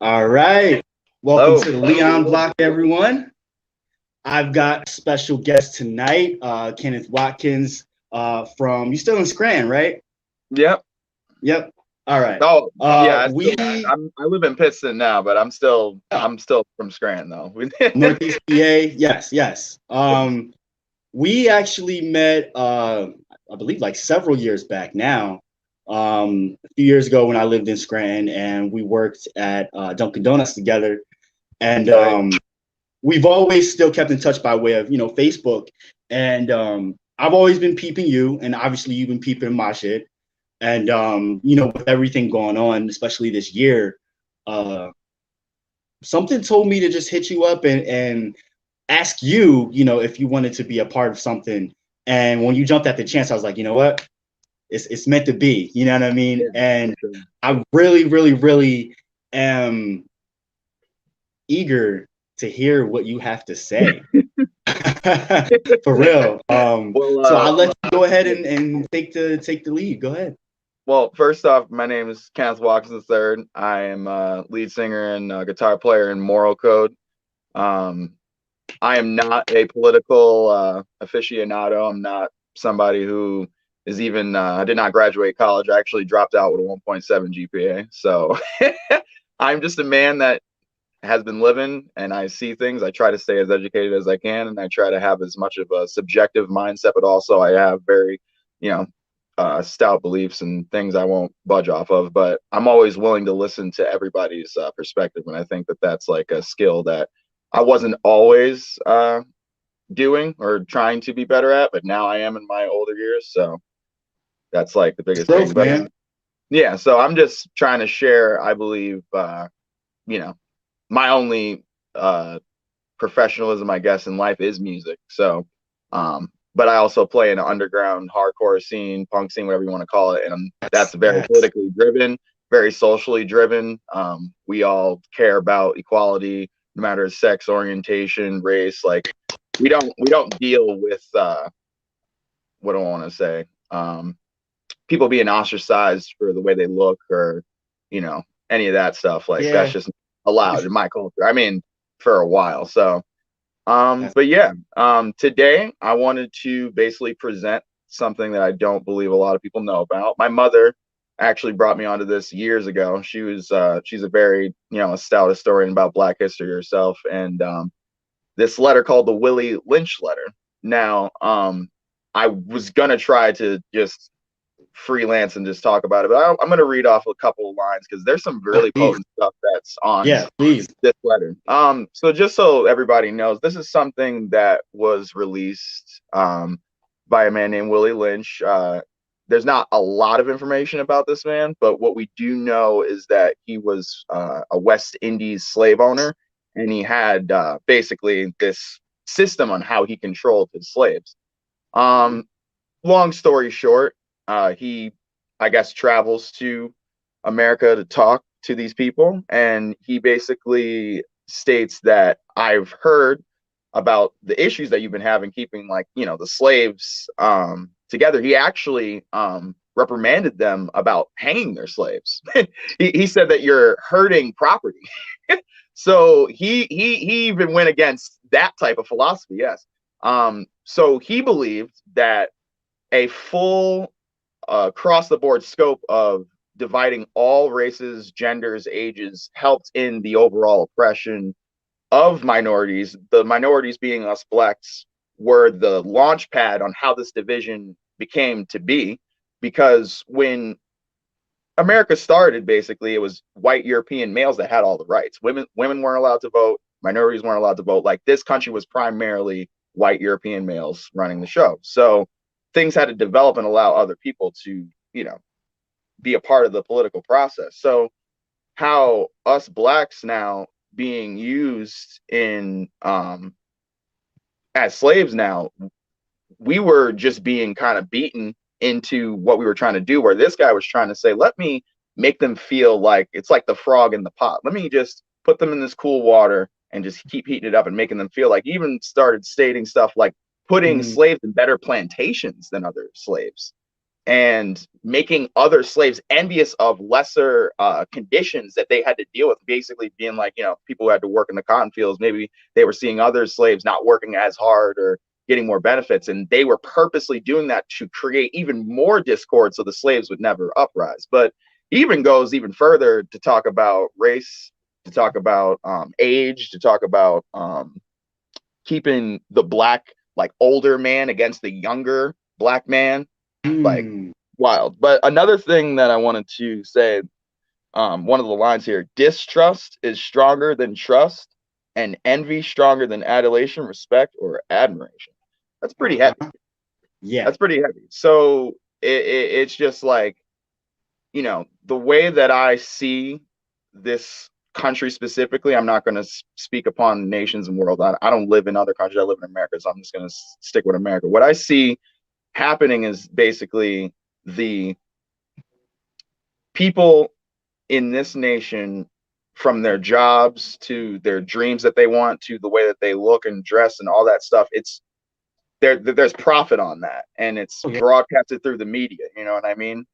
All right. Welcome Hello. to the Leon Block, everyone. I've got special guest tonight, Kenneth Watkins from, you still in Scranton, right? Yep. Yep. All right. Oh, yeah. We, I live in Pittston now, but oh, I'm still from Scranton though. Northeast PA. Yes, yes. We actually met, I believe, like several years back now. A few years ago when I lived in Scranton, and we worked at Dunkin' Donuts together. And Right. we've always still kept in touch by way of, Facebook. And I've always been peeping you, and obviously you've been peeping my shit. And with everything going on, especially this year, uh, something told me to just hit you up and ask you, if you wanted to be a part of something. And when you jumped at the chance, I was like, you know what? It's meant to be. You know what I mean? Yeah, for And sure. I really, really, really am eager to hear what you have to say. For real. Well, So I'll let you go ahead yeah. and take the lead. Go ahead. Well, first off, my name is Kenneth Watkins III. I am lead singer and guitar player in Moral Code. Um, I am not a political aficionado. I'm not somebody who is even. I did not graduate college. I actually dropped out with a 1.7 GPA. So I'm just a man that has been living and I see things. I try to stay as educated as I can and I try to have as much of a subjective mindset, but also I have very, you know, stout beliefs and things I won't budge off of. But I'm always willing to listen to everybody's perspective. And I think that that's like a skill that I wasn't always doing or trying to be better at, but now I am in my older years. So that's like the biggest thing. Growth, But man. yeah, so I'm just trying to share, I believe, you know, my only professionalism, I guess, in life is music. So, but I also play in an underground hardcore scene, punk scene, whatever you want to call it, and that's very That's politically driven, very socially driven. We all care about equality, no matter sex, orientation, race. Like we don't deal with what do I want to say? People being ostracized for the way they look or you know any of that stuff. Like that's yeah. just allowed in my culture. I mean, for a while. So, That's but yeah, today I wanted to basically present something that I don't believe a lot of people know about. My mother actually brought me onto this years ago. She's a very a stout historian about Black history herself, and this letter called the Willie Lynch letter. Now, I was gonna try to just freelance and just talk about it, but I'm going to read off a couple of lines because there's some really please. potent stuff that's on Yeah, please. this letter. So just so everybody knows, this is something that was released by a man named Willie Lynch. There's not a lot of information about this man, but what we do know is that he was a West Indies slave owner, and he had basically this system on how he controlled his slaves. Um, Long story short, he, I guess, travels to America to talk to these people, and he basically states that I've heard about the issues that you've been having keeping, like, the slaves together. He actually reprimanded them about hanging their slaves. He said that you're hurting property. So he even went against that type of philosophy. Yes. So he believed that a full across the board scope of dividing all races, genders, ages helped in the overall oppression of minorities. The minorities being us blacks were the launch pad on how this division became to be. Because when America started, basically, it was white European males that had all the rights. Women weren't allowed to vote. Minorities weren't allowed to vote. Like this country was primarily white European males running the show. So things had to develop and allow other people to, be a part of the political process. So how us blacks now being used in as slaves now, we were just being kind of beaten into what we were trying to do, where this guy was trying to say, let me make them feel like it's like the frog in the pot. Let me just put them in this cool water and just keep heating it up and making them feel like, even started stating stuff like putting Mm, slaves in better plantations than other slaves. and making other slaves envious of lesser conditions that they had to deal with, basically being like, people who had to work in the cotton fields, maybe they were seeing other slaves not working as hard or getting more benefits, and they were purposely doing that to create even more discord so the slaves would never uprise. But he even goes even further to talk about race, to talk about age, to talk about keeping the black, like, older man against the younger black man. Like, wild. But another thing that I wanted to say, one of the lines here: distrust is stronger than trust, and envy stronger than adulation, respect, or admiration. That's pretty heavy. Yeah, that's pretty heavy. So it's just like, the way that I see this country specifically, I'm not going to speak upon nations and world. I don't live in other countries. I live in America, so I'm just going to stick with America. What I see happening is basically the people in this nation, from their jobs to their dreams that they want to the way that they look and dress and all that stuff, there's profit on that, and it's broadcasted through the media, you know what I mean?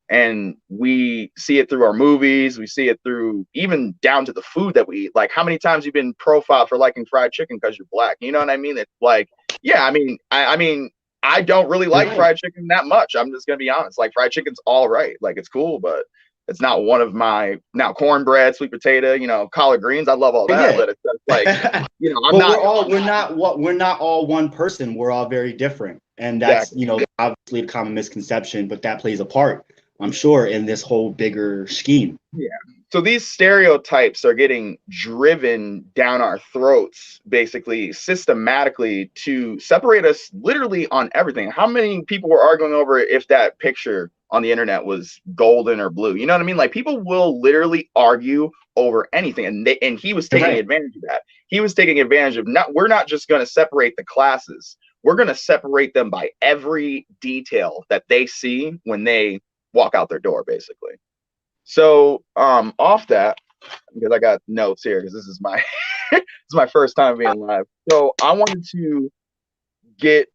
And we see it through our movies, we see it through even down to the food that we eat. Like, how many times you've been profiled for liking fried chicken because you're black, you know what I mean? It's like, yeah, I mean I don't really like fried chicken that much. I'm just gonna be honest. Like, fried chicken's all right. Like, it's cool, but it's not one of my. Now, cornbread, sweet potato, collard greens, I love all that. But it's just like, we're not all one person. We're all very different, and that's obviously a common misconception, but that plays a part, I'm sure, in this whole bigger scheme. Yeah. So these stereotypes are getting driven down our throats, basically systematically, to separate us literally on everything. How many people were arguing over if that picture on the internet was golden or blue? You know what I mean? Like, people will literally argue over anything. And he was taking advantage of that. He was taking advantage of, we're not just going to separate the classes. We're going to separate them by every detail that they see when they walk out their door, basically. So off that, because I got notes here, because this is my it's my first time being live. So I wanted to get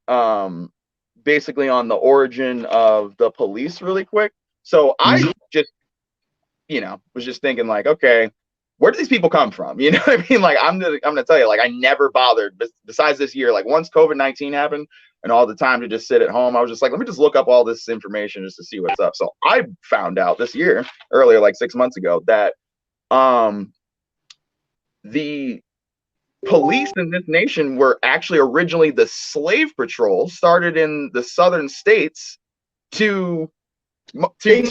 basically on the origin of the police really quick. So I just was just thinking, like, okay, where do these people come from? You know what I mean? Like, I'm gonna tell you, like, I never bothered, besides this year, like, once COVID-19 happened and all the time to just sit at home, I was just like, let me just look up all this information just to see what's up. So I found out this year, earlier, like 6 months ago, that the police in this nation were actually originally the slave patrol, started in the southern states to keep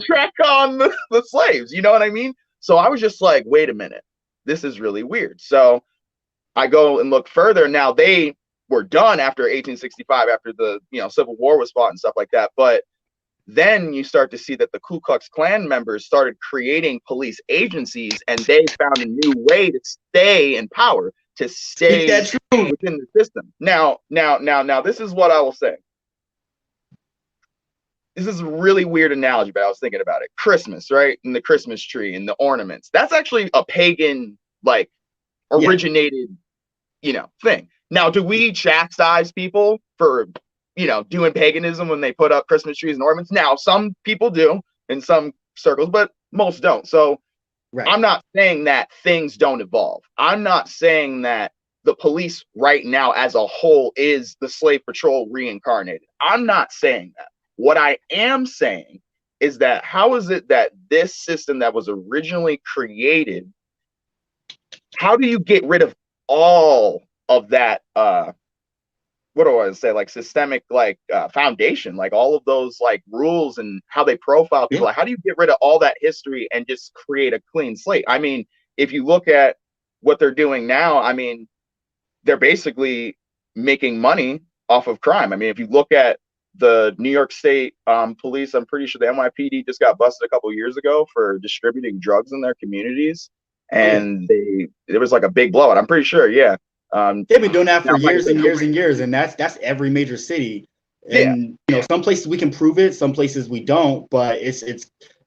track on the slaves. You know what I mean? So I was just like, wait a minute, this is really weird. So I go and look further. Now, they were done after 1865, after the Civil War was fought and stuff like that. But then you start to see that the Ku Klux Klan members started creating police agencies, and they found a new way to stay in power, to stay within the system. Now, this is what I will say. This is a really weird analogy, but I was thinking about it. Christmas, right? And the Christmas tree and the ornaments. That's actually a pagan, like, originated, thing. Now, do we chastise people for, doing paganism when they put up Christmas trees and ornaments? Now, some people do in some circles, but most don't. So I'm not saying that things don't evolve. I'm not saying that the police right now as a whole is the slave patrol reincarnated. I'm not saying that. What I am saying is that, how is it that this system that was originally created, how do you get rid of all of that, what do I want to say, like, systemic, like, foundation, like, all of those, like, rules and how they profile people? Like, how do you get rid of all that history and just create a clean slate? I mean, if you look at what they're doing now, I mean, they're basically making money off of crime. I mean, if you look at the New York State police, I'm pretty sure the NYPD just got busted a couple of years ago for distributing drugs in their communities, and there was like a big blowout. I'm pretty sure, they've been doing that for years and years and years, and that's every major city. And some places we can prove it, some places we don't, but it's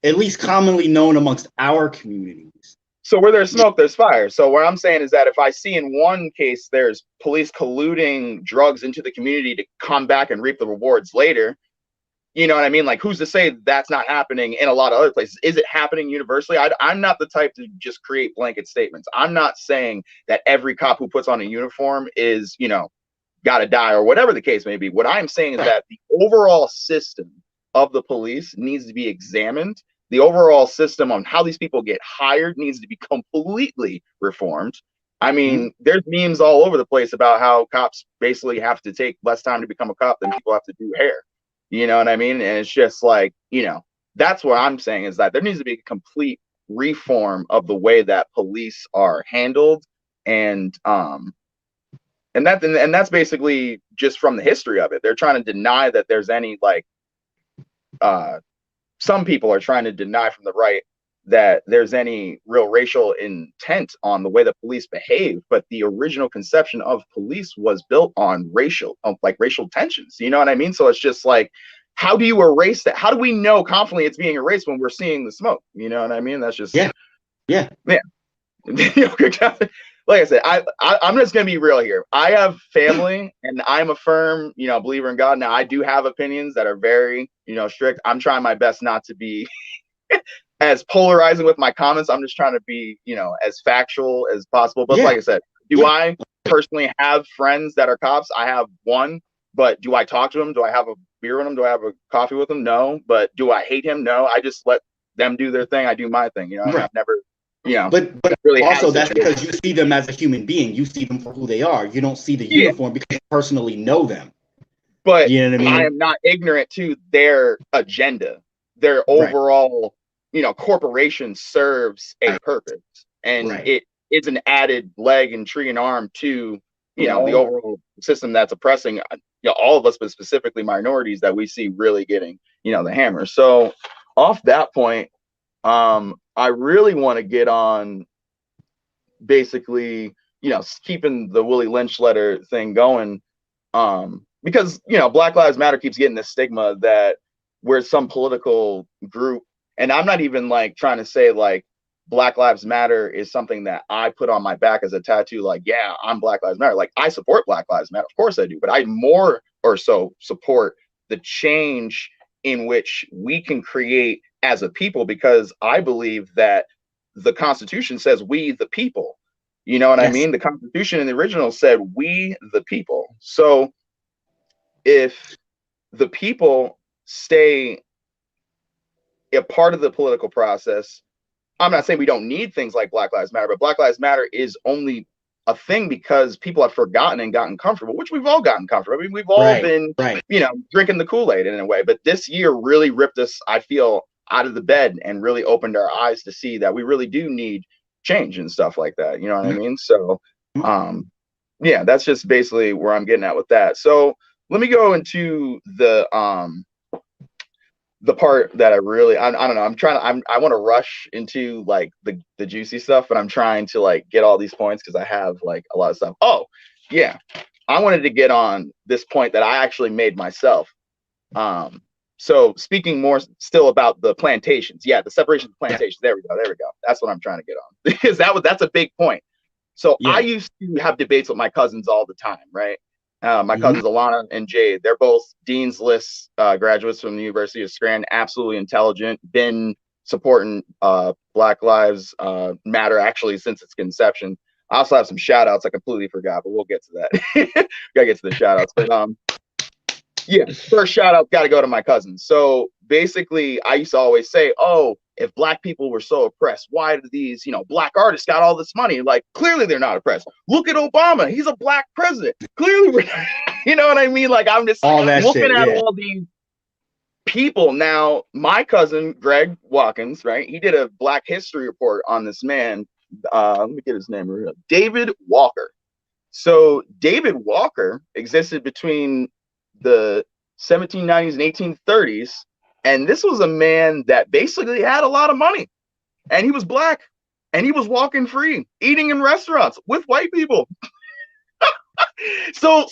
at least commonly known amongst our communities. So where there's smoke, there's fire. So what I'm saying is that if I see in one case there's police colluding drugs into the community to come back and reap the rewards later, You know what I mean? Like, who's to say that's not happening in a lot of other places? Is it happening universally? I'm not the type to just create blanket statements. I'm not saying that every cop who puts on a uniform is, you know, got to die or whatever the case may be. What I'm saying is that the overall system of the police needs to be examined. The overall system on how these people get hired needs to be completely reformed. I mean, there's memes all over the place about how cops basically have to take less time to become a cop than people have to do hair. You know what I mean? And it's just like, you know, that's what I'm saying is that there needs to be a complete reform of the way that police are handled. And that's basically just from the history of it. They're trying to deny that there's any like some people are trying to deny from the right that there's any real racial intent on the way the police behave, but the original conception of police was built on racial tensions. You know what I mean? So it's just like, how do you erase that? How do we know confidently it's being erased when we're seeing the smoke? You know what I mean? That's just yeah. Like I said, I'm just gonna be real here. I have family, and I'm a firm, you know, believer in God. Now, I do have opinions that are very, you know, strict. I'm trying my best not to be as polarizing with my comments. I'm just trying to be, you know, as factual as possible. But like I said, do I personally have friends that are cops? I have one, but do I talk to them? Do I have a beer with them? Do I have a coffee with them? No. But do I hate him? No. I just let them do their thing. I do my thing. You know, I've never, you know, but really also that's because you see them as a human being. You see them for who they are. You don't see the uniform because you personally know them. But you know what I mean? I am not ignorant to their agenda. Their overall, you know, corporation serves a purpose, and it is an added leg and tree and arm to, you know, the overall system that's oppressing, you know, all of us, but specifically minorities that we see really getting, you know, the hammer. So off that point, I really want to get on basically, you know, keeping the Willie Lynch letter thing going, because, you know, Black Lives Matter keeps getting this stigma that we're some political group. And I'm not even like trying to say like Black Lives Matter is something that I put on my back as a tattoo. Like, yeah, I'm Black Lives Matter. Like, I support Black Lives Matter. Of course I do. But I more or so support the change in which we can create as a people, because I believe that the Constitution says we the people. You know what I mean? The Constitution in the original said we the people. So if the people stay a part of the political process, I'm not saying we don't need things like Black Lives Matter, but Black Lives Matter is only a thing because people have forgotten and gotten comfortable, which we've all gotten comfortable. I mean, we've all been, you know, drinking the Kool-Aid in a way, but this year really ripped us, I feel, out of the bed and really opened our eyes to see that we really do need change and stuff like that. You know what I mean? So, yeah, that's just basically where I'm getting at with that. So let me go into the part that I don't know. I want to rush into like the juicy stuff, but I'm trying to like get all these points because I have like a lot of stuff. Oh yeah. I wanted to get on this point that I actually made myself. So speaking more still about the plantations. Yeah. The separation of plantations. There we go. That's what I'm trying to get on, because that's a big point. So I used to have debates with my cousins all the time. Right. My cousins Alana and Jade, they're both Dean's List graduates from the University of Scranton, absolutely intelligent, been supporting Black Lives Matter actually since its conception. I also have some shout outs I completely forgot, but we'll get to that. Gotta get to the shout outs. But yeah, first shout out got to go to my cousins. So basically, I used to always say, oh, if Black people were so oppressed, why do these, you know, Black artists got all this money? Like, clearly they're not oppressed. Look at Obama. He's a Black president. Clearly, we're not, you know what I mean? Like, I'm just looking at all these people. Now, my cousin, Greg Watkins, right? He did a Black History report on this man. Let me get his name real. David Walker. So David Walker existed between the 1790s and 1830s. And this was a man that basically had a lot of money, and he was Black, and he was walking free, eating in restaurants with white people. But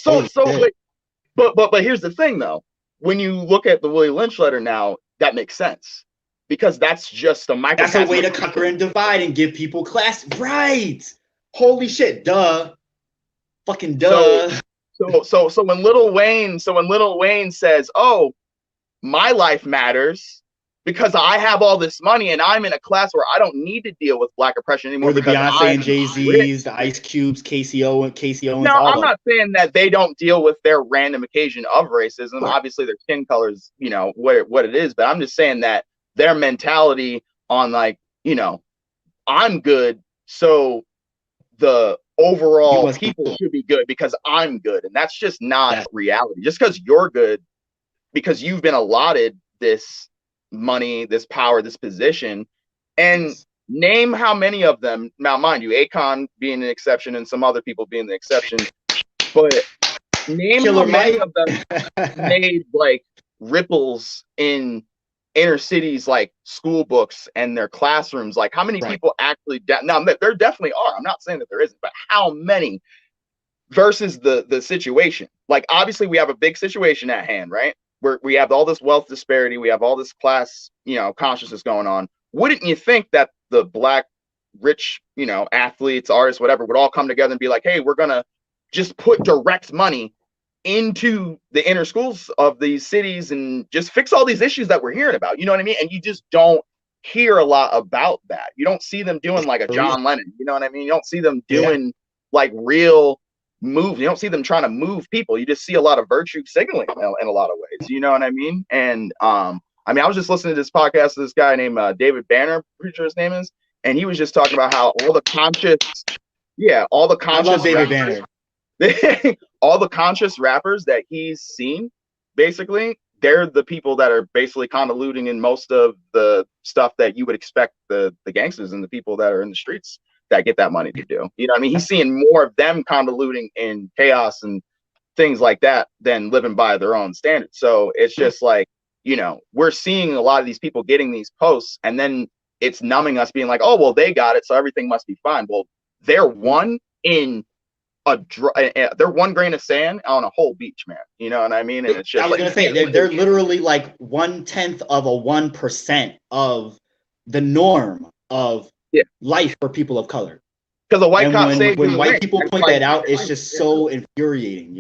here's the thing though. When you look at the Willie Lynch letter now, that makes sense, because that's just a microcosm. That's a way to conquer and divide and give people class. Right. Holy shit. Duh. Fucking duh. So when Lil Wayne says, oh, my life matters because I have all this money and I'm in a class where I don't need to deal with black oppression anymore. Or the because Beyonce and I'm rich. Jay-Z's, the Ice Cubes, Casey Owens, No, all I'm of them. not saying that they don't deal with their random occasion of racism. Right. Obviously, their skin colors, what it is. But I'm just saying that their mentality on like, I'm good, so the overall people should be good because I'm good, and that's just not reality. Just because you're good, because you've been allotted this money, this power, this position, and name how many of them. Now, mind you, Akon being an exception and some other people being the exception, but name how many of them made like ripples in inner cities, like school books and their classrooms. Like how many people actually now there definitely are. I'm not saying that there isn't, but how many versus the situation? Like obviously we have a big situation at hand, right? Where we have all this wealth disparity, we have all this class, consciousness going on. Wouldn't you think that the black rich, athletes, artists, whatever, would all come together and be like, hey, we're gonna just put direct money into the inner schools of these cities and just fix all these issues that we're hearing about? You know what I mean? And you just don't hear a lot about that. You don't see them doing like a John Lennon. You know what I mean? You don't see them doing like real move. You don't see them trying to move people. You just see a lot of virtue signaling in a lot of ways. You know what I mean? And I was just listening to this podcast of this guy named David Banner, pretty sure his name is, and he was just talking about how all the conscious I love David Banner. All the conscious rappers that he's seen, basically, they're the people that are basically convoluting in most of the stuff that you would expect the gangsters and the people that are in the streets that get that money to do. You know what I mean? He's seeing more of them convoluting in chaos and things like that than living by their own standards. So it's just like, we're seeing a lot of these people getting these posts, and then it's numbing us being like, oh, well, they got it, so everything must be fine. Well, they're one grain of sand on a whole beach, man. You know what I mean? And it's just I was gonna say they're literally like 1/10 of a 1% of the norm of life for people of color. Because a white cop saved when white people point that out, it's just so infuriating,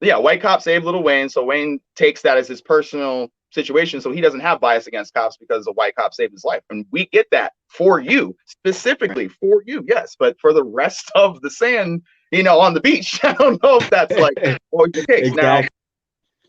Yeah, white cop saved Lil Wayne, so Wayne takes that as his personal situation, so he doesn't have bias against cops because a white cop saved his life. And we get that for you, specifically for you, yes. But for the rest of the sand, on the beach, I don't know if that's like always the case. Exactly.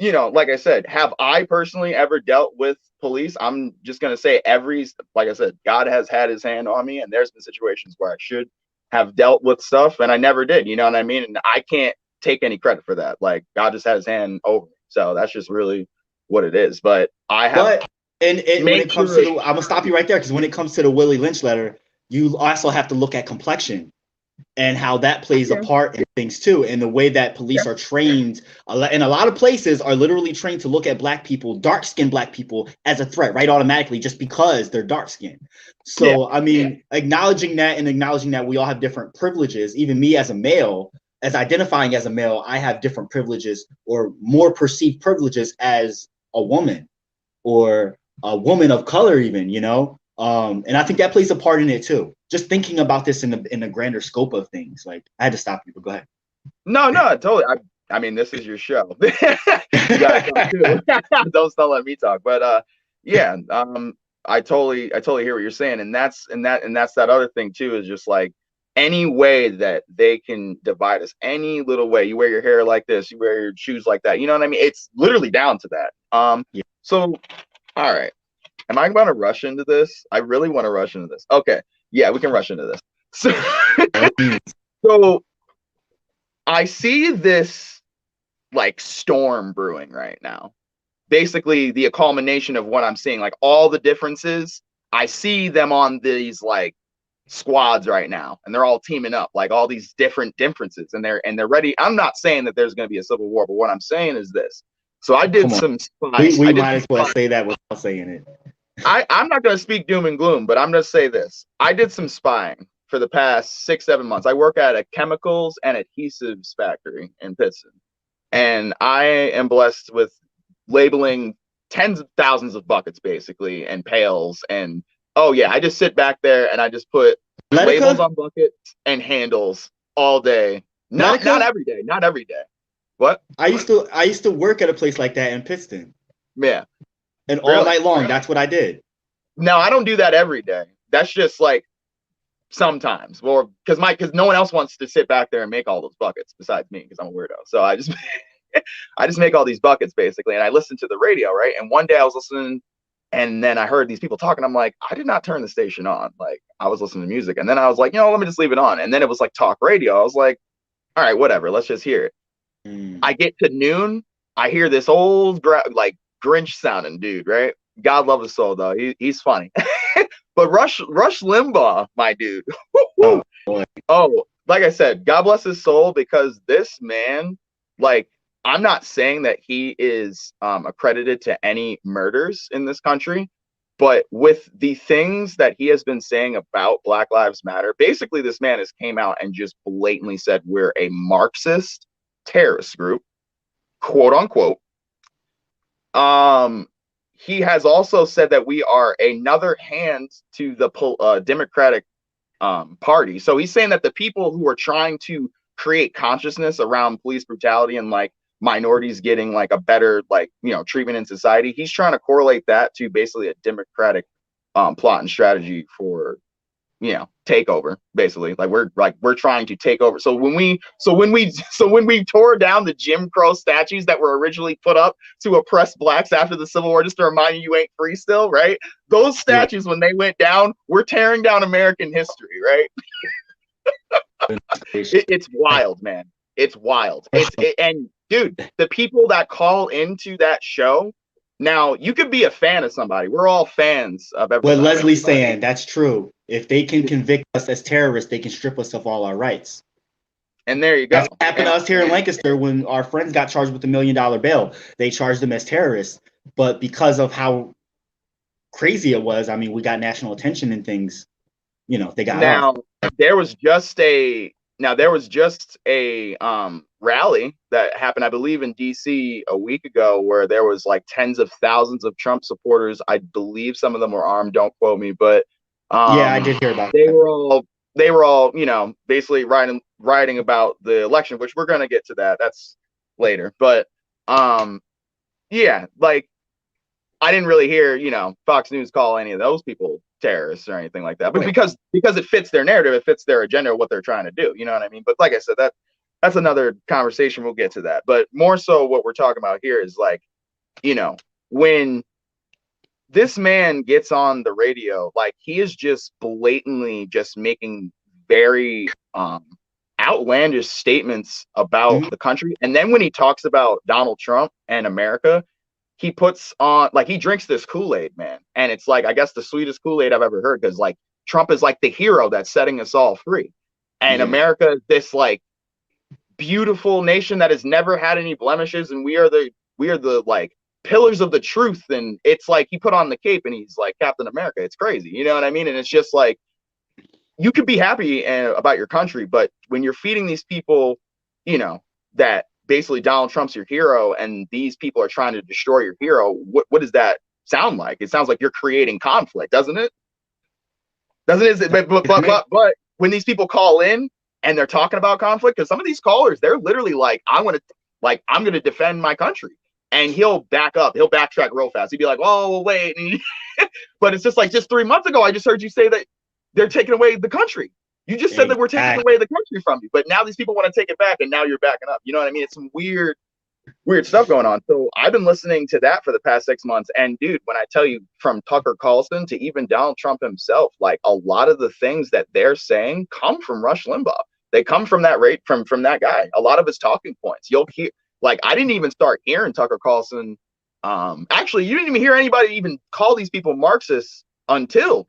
Now, like I said, have I personally ever dealt with police? I'm just gonna say like I said, God has had his hand on me, and there's been situations where I should have dealt with stuff and I never did, you know what I mean? And I can't take any credit for that. Like God just had his hand over me. So that's just really what it is. But I have when it comes to I'm gonna stop you right there, because when it comes to the Willie Lynch letter, you also have to look at complexion and how that plays a part in things too, and the way that police are trained in a lot of places are literally trained to look at black people, dark-skinned black people, as a threat, right, automatically, just because they're dark-skinned. So acknowledging that we all have different privileges, even me as a male, as identifying as a male, I have different privileges or more perceived privileges as a woman or a woman of color even, and I think that plays a part in it too. Just thinking about this in the grander scope of things. Like, I had to stop you, but go ahead. No, totally. I mean, this is your show. You gotta talk too. Don't let me talk. But I totally hear what you're saying, and that's that other thing too, is just like any way that they can divide us, any little way. You wear your hair like this, you wear your shoes like that. You know what I mean? It's literally down to that. So, all right. Am I going to rush into this? I really want to rush into this. Okay. Yeah, we can rush into this. So I see this like storm brewing right now. Basically, the culmination of what I'm seeing, like all the differences, I see them on these like squads right now, and they're all teaming up, like all these different differences, and they're ready. I'm not saying that there's going to be a civil war, but what I'm saying is this. So I did some spying. We might as well say that without saying it. I'm not going to speak doom and gloom, but I'm going to say this. I did some spying for the past 6-7 months. I work at a chemicals and adhesives factory in Pittston, and I am blessed with labeling tens of thousands of buckets, basically, and pails. And I just sit back there and I just put labels on buckets and handles all day. Not every day. What? I used to work at a place like that in Pittston. Yeah. And all Really? night long, that's what I did. No, I don't do that every day. That's just like sometimes, or because no one else wants to sit back there and make all those buckets besides me, because I'm a weirdo. So I just I just make all these buckets basically, and I listen to the radio, right? And one day I was listening, and then I heard these people talking. I'm like, I did not turn the station on. Like I was listening to music, and then I was like, let me just leave it on. And then it was like talk radio. I was like, all right, whatever, let's just hear it. I get to noon, I hear this old like Grinch sounding dude, right? God love his soul though. He's funny. But Rush Limbaugh, my dude. Oh, boy. Oh, like I said, God bless his soul, because this man, like, I'm not saying that he is accredited to any murders in this country, but with the things that he has been saying about Black Lives Matter, basically this man has came out and just blatantly said we're a Marxist terrorist group, quote unquote. He has also said that we are another hand to the Democratic Party. So he's saying that the people who are trying to create consciousness around police brutality and like minorities getting like a better treatment in society, he's trying to correlate that to basically a Democratic plot and strategy for takeover, basically. Like we're trying to take over. So when we tore down the Jim Crow statues that were originally put up to oppress blacks after the Civil War, just to remind you ain't free still, right? Those statues, when they went down, we're tearing down American history, right? It's wild, man. It's wild. And dude, the people that call into that show, now you could be a fan of somebody. We're all fans of everybody. What Leslie's saying, that's true. If they can convict us as terrorists, they can strip us of all our rights. And there you go. That's what happened to us here in Lancaster when our friends got charged with $1 million bail. They charged them as terrorists, but because of how crazy it was, I mean, we got national attention and things. They got off. There was just a rally that happened, I believe, in DC a week ago, where there was like tens of thousands of Trump supporters. I believe some of them were armed. Don't quote me, but yeah, I did hear about they that. They were all basically writing about the election, which we're gonna get to that. That's later, but yeah, like I didn't really hear Fox News call any of those people terrorists or anything like that, but because it fits their narrative, it fits their agenda, what they're trying to do, you know what I mean? But like I said, that's another conversation. We'll get to that. But more so what we're talking about here is like, when this man gets on the radio, like he is just blatantly just making very outlandish statements about the country. And then when he talks about Donald Trump and America, he puts on, like, he drinks this Kool-Aid, man. And it's like, I guess the sweetest Kool-Aid I've ever heard, because like Trump is like the hero that's setting us all free. And America is this like beautiful nation that has never had any blemishes. And we are the like pillars of the truth. And it's like he put on the cape and he's like Captain America. It's crazy. You know what I mean? And it's just like, you could be happy about your country, but when you're feeding these people, that basically Donald Trump's your hero and these people are trying to destroy your hero, what does that sound like? It sounds like you're creating conflict, doesn't it? But when these people call in and they're talking about conflict, because some of these callers, they're literally like, I'm going to defend my country. And he'll back up. He'll backtrack real fast. He'd be like, oh, wait. But it's just like, just 3 months ago, I just heard you say that they're taking away the country. You just said that we're taking away the country from you, but now these people want to take it back, and now you're backing up. You know what I mean? It's some weird stuff going on. So I've been listening to that for the past 6 months, and dude, when I tell you, from Tucker Carlson to even Donald Trump himself, like a lot of the things that they're saying come from Rush Limbaugh. They come from that from that guy. A lot of his talking points. You'll hear, like, I didn't even start hearing Tucker Carlson. Actually, you didn't even hear anybody even call these people Marxists until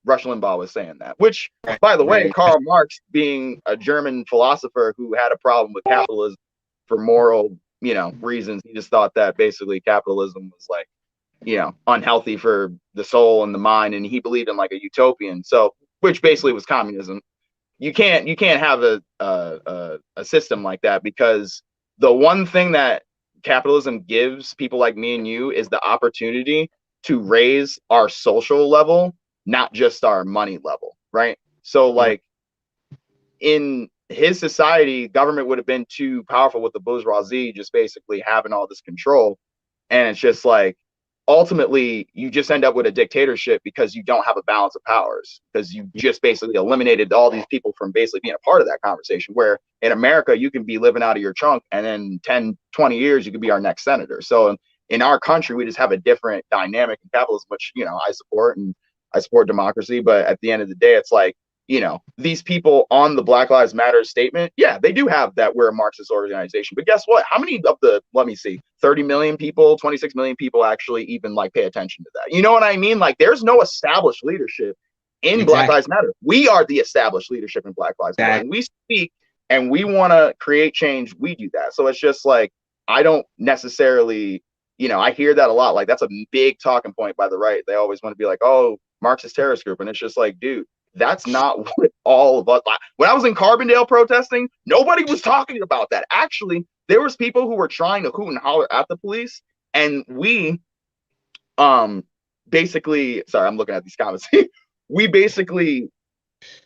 Rush Limbaugh was saying that, which, by the way, Karl Marx, being a German philosopher who had a problem with capitalism for moral, reasons, he just thought that basically capitalism was like, unhealthy for the soul and the mind, and he believed in like a utopian, so which basically was communism. You can't have a system like that, because the one thing that capitalism gives people like me and you is the opportunity to raise our social level, not just our money level, right? So like in his society, government would have been too powerful with the bourgeoisie just basically having all this control. And it's just like, ultimately, you just end up with a dictatorship because you don't have a balance of powers, because you just basically eliminated all these people from basically being a part of that conversation. Where in America, you can be living out of your trunk, and then 10, 20 years, you could be our next senator. So in our country, we just have a different dynamic in capitalism, which, I support, and I support democracy. But at the end of the day, it's like, these people on the Black Lives Matter statement, yeah, they do have that we're a Marxist organization. But guess what? How many of the, let me see, 30 million people, 26 million people actually even like pay attention to that? You know what I mean? Like, there's no established leadership in Black Lives Matter. We are the established leadership in Black Lives Matter. When we speak and we want to create change, we do that. So it's just like, I don't necessarily, I hear that a lot. Like, that's a big talking point by the right. They always want to be like, oh, Marxist terrorist group. And it's just like, dude, that's not what all of us. When I was in Carbondale protesting, nobody was talking about that. Actually, there was people who were trying to hoot and holler at the police, and we basically, sorry, I'm looking at these comments. We basically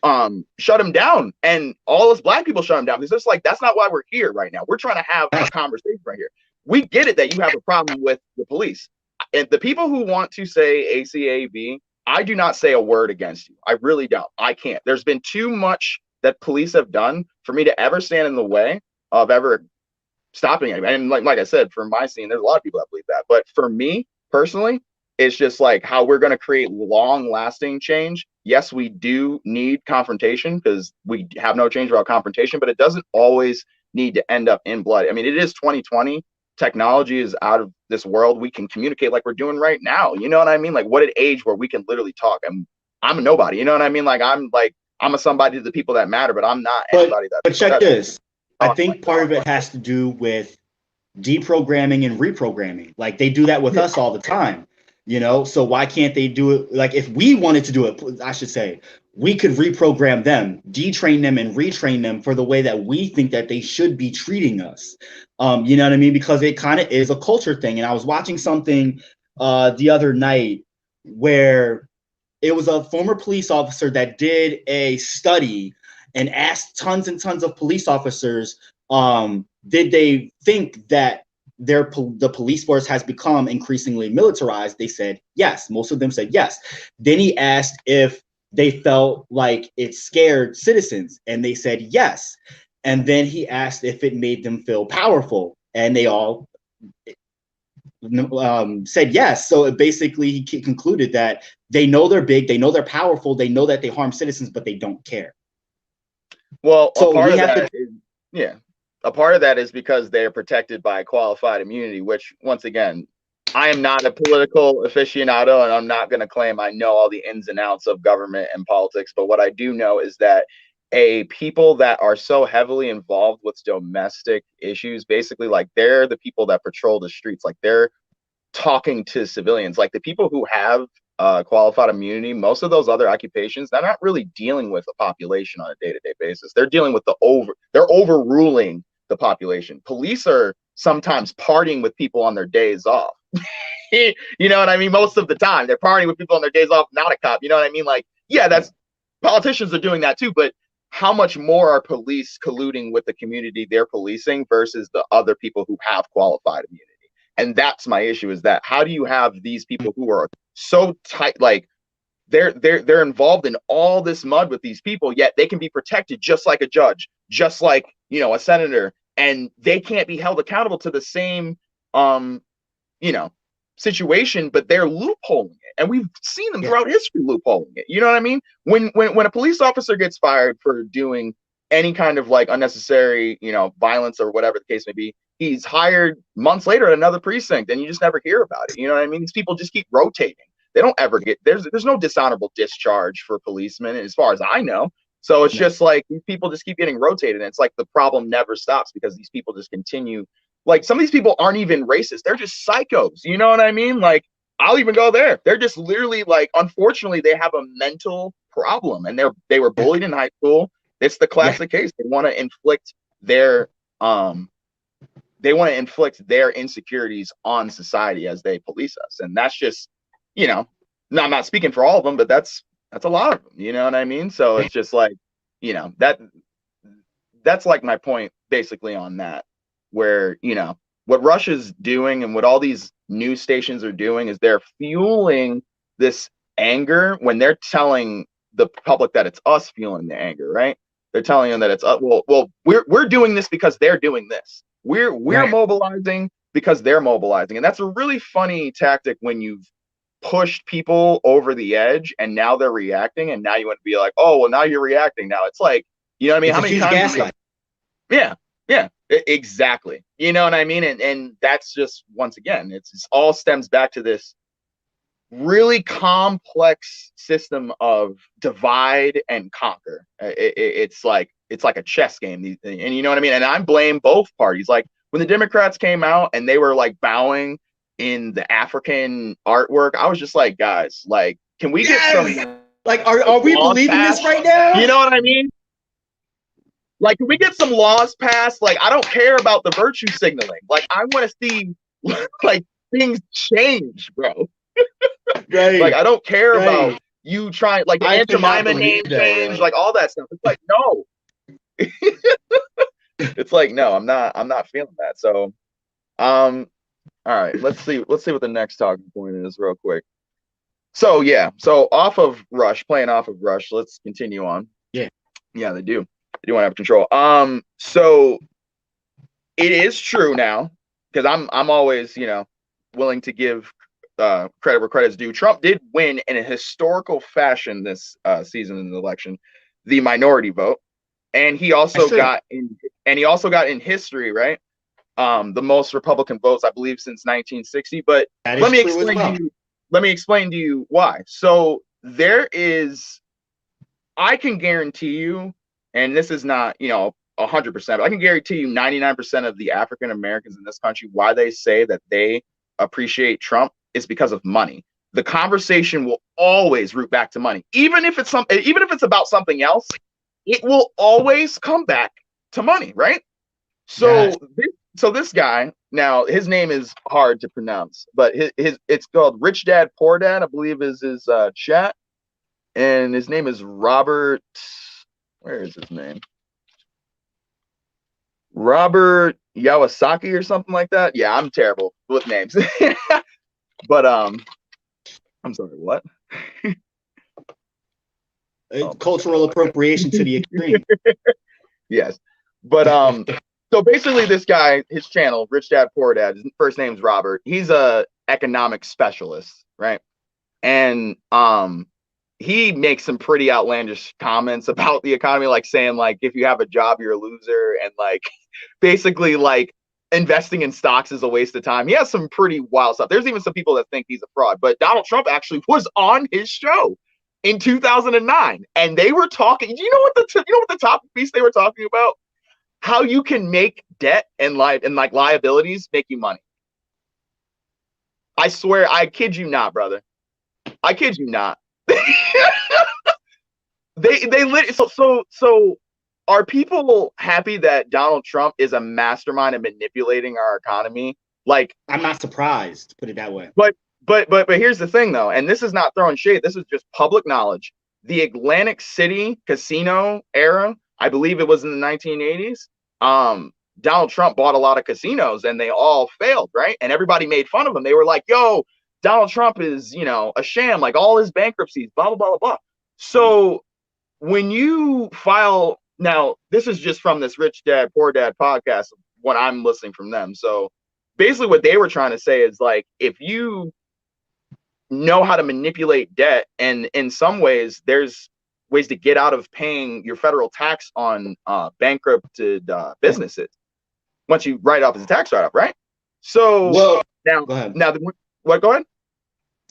shut them down, and all us Black people shut them down, because it's like, that's not why we're here right now. We're trying to have a conversation right here. We get it that you have a problem with the police, and the people who want to say ACAB, I do not say a word against you. I really don't. I can't. There's been too much that police have done for me to ever stand in the way of ever stopping it. And like I said, for my scene, there's a lot of people that believe that. But for me personally, it's just like how we're going to create long-lasting change. Yes, we do need confrontation, because we have no change without confrontation, but it doesn't always need to end up in blood. I mean, it is 2020. Technology is out of this world. We can communicate like we're doing right now. You know what I mean? Like, what an age where we can literally talk. I'm a nobody. You know what I mean? Like, I'm a somebody to the people that matter, but I'm not anybody that. But check this. I think part of it has to do with deprogramming and reprogramming. Like, they do that with us all the time. So why can't they do it? Like, if we wanted to do it, I should say, we could reprogram them, detrain them, and retrain them for the way that we think that they should be treating us. You know what I mean? Because it kind of is a culture thing. And I was watching something the other night where it was a former police officer that did a study and asked tons and tons of police officers, did they think that the police force has become increasingly militarized? They said yes. Most of them said yes. Then he asked if they felt like it scared citizens, and they said yes. And then he asked if it made them feel powerful, and they all said yes. So it basically, he concluded that they know they're big, they know they're powerful, they know that they harm citizens, but they don't care. Well, a part of that is because they're protected by qualified immunity, which, once again, I am not a political aficionado, and I'm not going to claim I know all the ins and outs of government and politics. But what I do know is that people that are so heavily involved with domestic issues, basically, like, they're the people that patrol the streets, like, they're talking to civilians. Like, the people who have qualified immunity, most of those other occupations, they're not really dealing with the population on a day-to-day basis. They're dealing with they're overruling the population. Police are sometimes partying with people on their days off. You know what I mean? Most of the time they're partying with people on their days off, not a cop. You know what I mean? Like, yeah, politicians are doing that too, but how much more are police colluding with the community they're policing versus the other people who have qualified immunity? And that's my issue, is that how do you have these people who are so tight, like, they're involved in all this mud with these people, yet they can be protected just like a judge, just like, a senator, and they can't be held accountable to the same situation, but they're loopholing it. And we've seen them throughout history loopholing it. You know what I mean? When a police officer gets fired for doing any kind of, like, unnecessary, violence or whatever the case may be, he's hired months later at another precinct, and you just never hear about it. You know what I mean? These people just keep rotating. They don't ever get, there's no dishonorable discharge for policemen, as far as I know. So it's just like, these people just keep getting rotated, and it's like the problem never stops, because these people just continue. Like, some of these people aren't even racist. They're just psychos. You know what I mean? Like, I'll even go there. They're just literally, like, unfortunately, they have a mental problem, and they were bullied in high school. It's the classic case. They want to inflict their insecurities on society as they police us. And that's just, I'm not speaking for all of them, but that's a lot of them. You know what I mean? So it's just like, that's like my point basically on that, where, what Russia's doing and what all these news stations are doing is they're fueling this anger when they're telling the public that it's us fueling the anger, right? They're telling them that it's we're doing this because they're doing this. We're Right. mobilizing because they're mobilizing, and that's a really funny tactic when you've pushed people over the edge and now they're reacting, and now you want to be like, oh well, now you're reacting. Now it's like, you know what I mean? It's How a many huge times? gaslight. Yeah, exactly. You know what I mean? And that's just, once again, it's all stems back to this really complex system of divide and conquer. It's like a chess game, and you know what I mean. And I blame both parties. Like when the Democrats came out and they were like bowing in the African artwork, I was just like, guys, like, can we get some like are we believing passed? this right now? You know what I mean? Like, can we get some laws passed? Like, I don't care about the virtue signaling. Like, I want to see like things change, bro. Right. Like, I don't care about you trying, like, the Aunt Jemima name change, like all that stuff. It's like, no. It's like, no, I'm not feeling that. So, all right, let's see what the next talking point is real quick. So yeah, so playing off of Rush, let's continue on. Yeah, they do want to have control. So it is true now, because I'm always, willing to give credit where credit's due. Trump did win in a historical fashion this season in the election, the minority vote, and he also got in history, right? The most Republican votes, I believe, since 1960. But let me explain to you why. So I can guarantee you, and this is not 100%, but I can guarantee you 99% of the African Americans in this country, why they say that they appreciate Trump is because of money. The conversation will always root back to money, even if it's about something else. It will always come back to money, right? So this guy, now his name is hard to pronounce, but it's called Rich Dad Poor Dad, I believe is his chat, and his name is Robert. Where is his name? Robert Yawasaki or something like that. Yeah, I'm terrible with names. But I'm sorry, what? Cultural appropriation to the extreme. Yes. But so basically this guy, his channel, Rich Dad Poor Dad, his first name's Robert. He's a economic specialist, right? And he makes some pretty outlandish comments about the economy, like saying, like, if you have a job, you're a loser, and like basically like investing in stocks is a waste of time. He has some pretty wild stuff. There's even some people that think he's a fraud, but Donald Trump actually was on his show in 2009, and they were talking. You know what the topic piece they were talking about? How you can make debt and liabilities make you money. I swear, I kid you not, brother. I kid you not. So are people happy that Donald Trump is a mastermind in manipulating our economy? Like, I'm not surprised, put it that way. But here's the thing, though, and this is not throwing shade. This is just public knowledge. The Atlantic City casino era, I believe it was in the 1980s. Donald Trump bought a lot of casinos, and they all failed, right? And everybody made fun of him. They were like, "Yo, Donald Trump is, a sham, like all his bankruptcies, blah, blah, blah, blah, blah." So when you file, now this is just from this Rich Dad, Poor Dad podcast, what I'm listening from them. So basically what they were trying to say is, like, if you know how to manipulate debt, and in some ways there's ways to get out of paying your federal tax on bankrupted businesses once you write off as a tax write-off, right? So go ahead. Go ahead.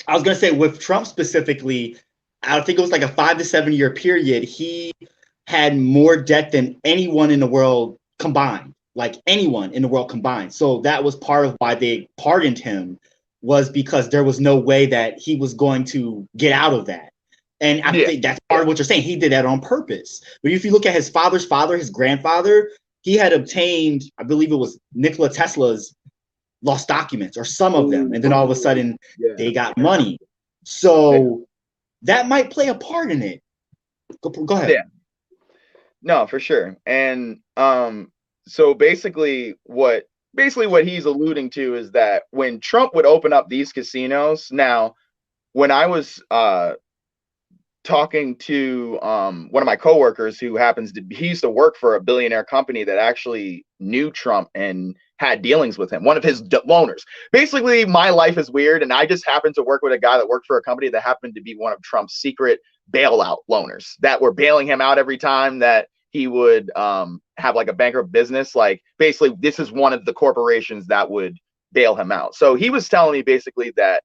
I was gonna say, with Trump specifically, I think it was like a 5 to 7 year period. He had more debt than anyone in the world combined, like anyone in the world combined. So that was part of why they pardoned him, was because there was no way that he was going to get out of that. And I think that's part of what you're saying. He did that on purpose. But if you look at his father's father, his grandfather, he had obtained, I believe it was Nikola Tesla's lost documents, or some of them. And then all of a sudden they got money. So that might play a part in it. Go ahead. Yeah. No, for sure. And so basically what basically what he's alluding to is that when Trump would open up these casinos, now when I was talking to one of my coworkers who happens to he used to work for a billionaire company that actually knew Trump and had dealings with him, one of his loaners. Basically, my life is weird, and I just happened to work with a guy that worked for a company that happened to be one of Trump's secret bailout loaners that were bailing him out every time that he would have like a bankrupt business. Like, basically, this is one of the corporations that would bail him out. So he was telling me basically that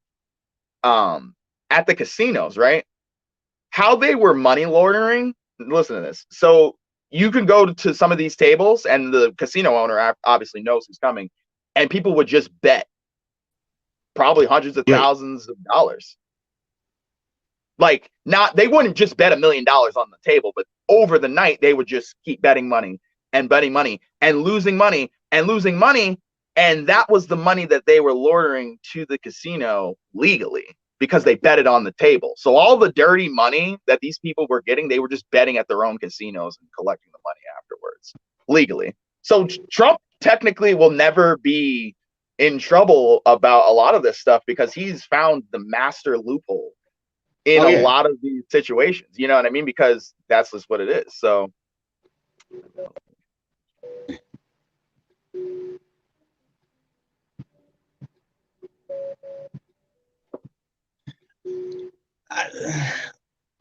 at the casinos, right, how they were money laundering. Listen to this. So you can go to some of these tables, and the casino owner obviously knows who's coming, and people would just bet probably hundreds of thousands of dollars. Like, not, they wouldn't just bet $1 million on the table, but over the night they would just keep betting money and betting money and losing money and losing money, and that was the money that they were laundering to the casino legally, because they bet it on the table. So all the dirty money that these people were getting, they were just betting at their own casinos and collecting the money afterwards legally. So Trump technically will never be in trouble about a lot of this stuff because he's found the master loophole in a lot of these situations. You know what I mean? Because that's just what it is. So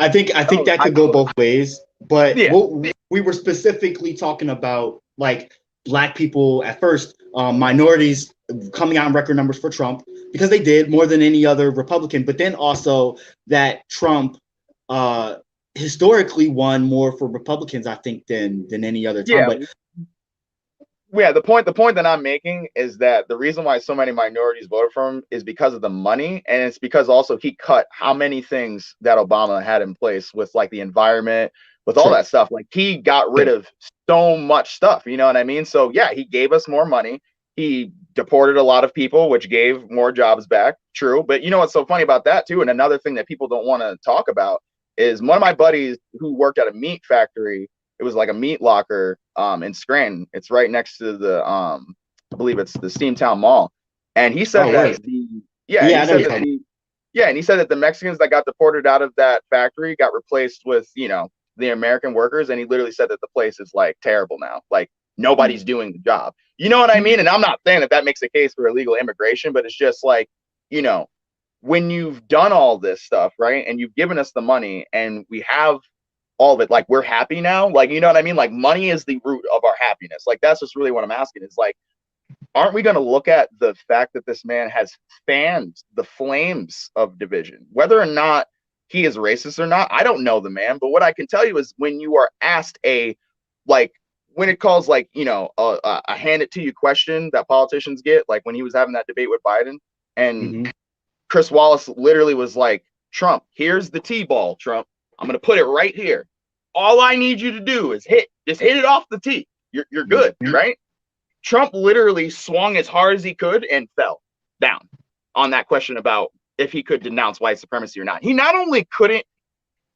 I think that could go both ways, but yeah. we were specifically talking about like black people at first, minorities coming out in record numbers for Trump because they did more than any other Republican, but then also that Trump historically won more for Republicans, I think, than any other time. But yeah, the point that I'm making is that the reason why so many minorities voted for him is because of the money, and it's because also he cut how many things that Obama had in place with like the environment, with all that stuff. Like, he got rid of so much stuff, you know what I mean? So yeah, he gave us more money. He deported a lot of people, which gave more jobs back. True. But you know what's so funny about that too? And another thing that people don't want to talk about is one of my buddies who worked at a meat factory. It was like a meat locker in Scranton. It's right next to the I believe it's the Steamtown Mall. And he said and he said that the Mexicans that got deported out of that factory got replaced with, you know, the American workers. And he literally said that the place is like terrible now. Like, nobody's doing the job. You know what I mean? And I'm not saying that that makes a case for illegal immigration, but it's just like, you know, when you've done all this stuff, right, and you've given us the money and we have all of it, like, we're happy now. Like, you know what I mean? Like, money is the root of our happiness. Like, that's just really what I'm asking is, like, aren't we going to look at the fact that this man has fanned the flames of division, whether or not he is racist or not? I don't know the man, but what I can tell you is when you are asked when it calls, like, you know, a hand it to you question that politicians get, like when he was having that debate with Biden, and Chris Wallace literally was like, Trump, here's the T-ball, Trump. I'm going to put it right here. All I need you to do is just hit it off the tee. You're good, right? Trump literally swung as hard as he could and fell down on that question about if he could denounce white supremacy or not. He not only couldn't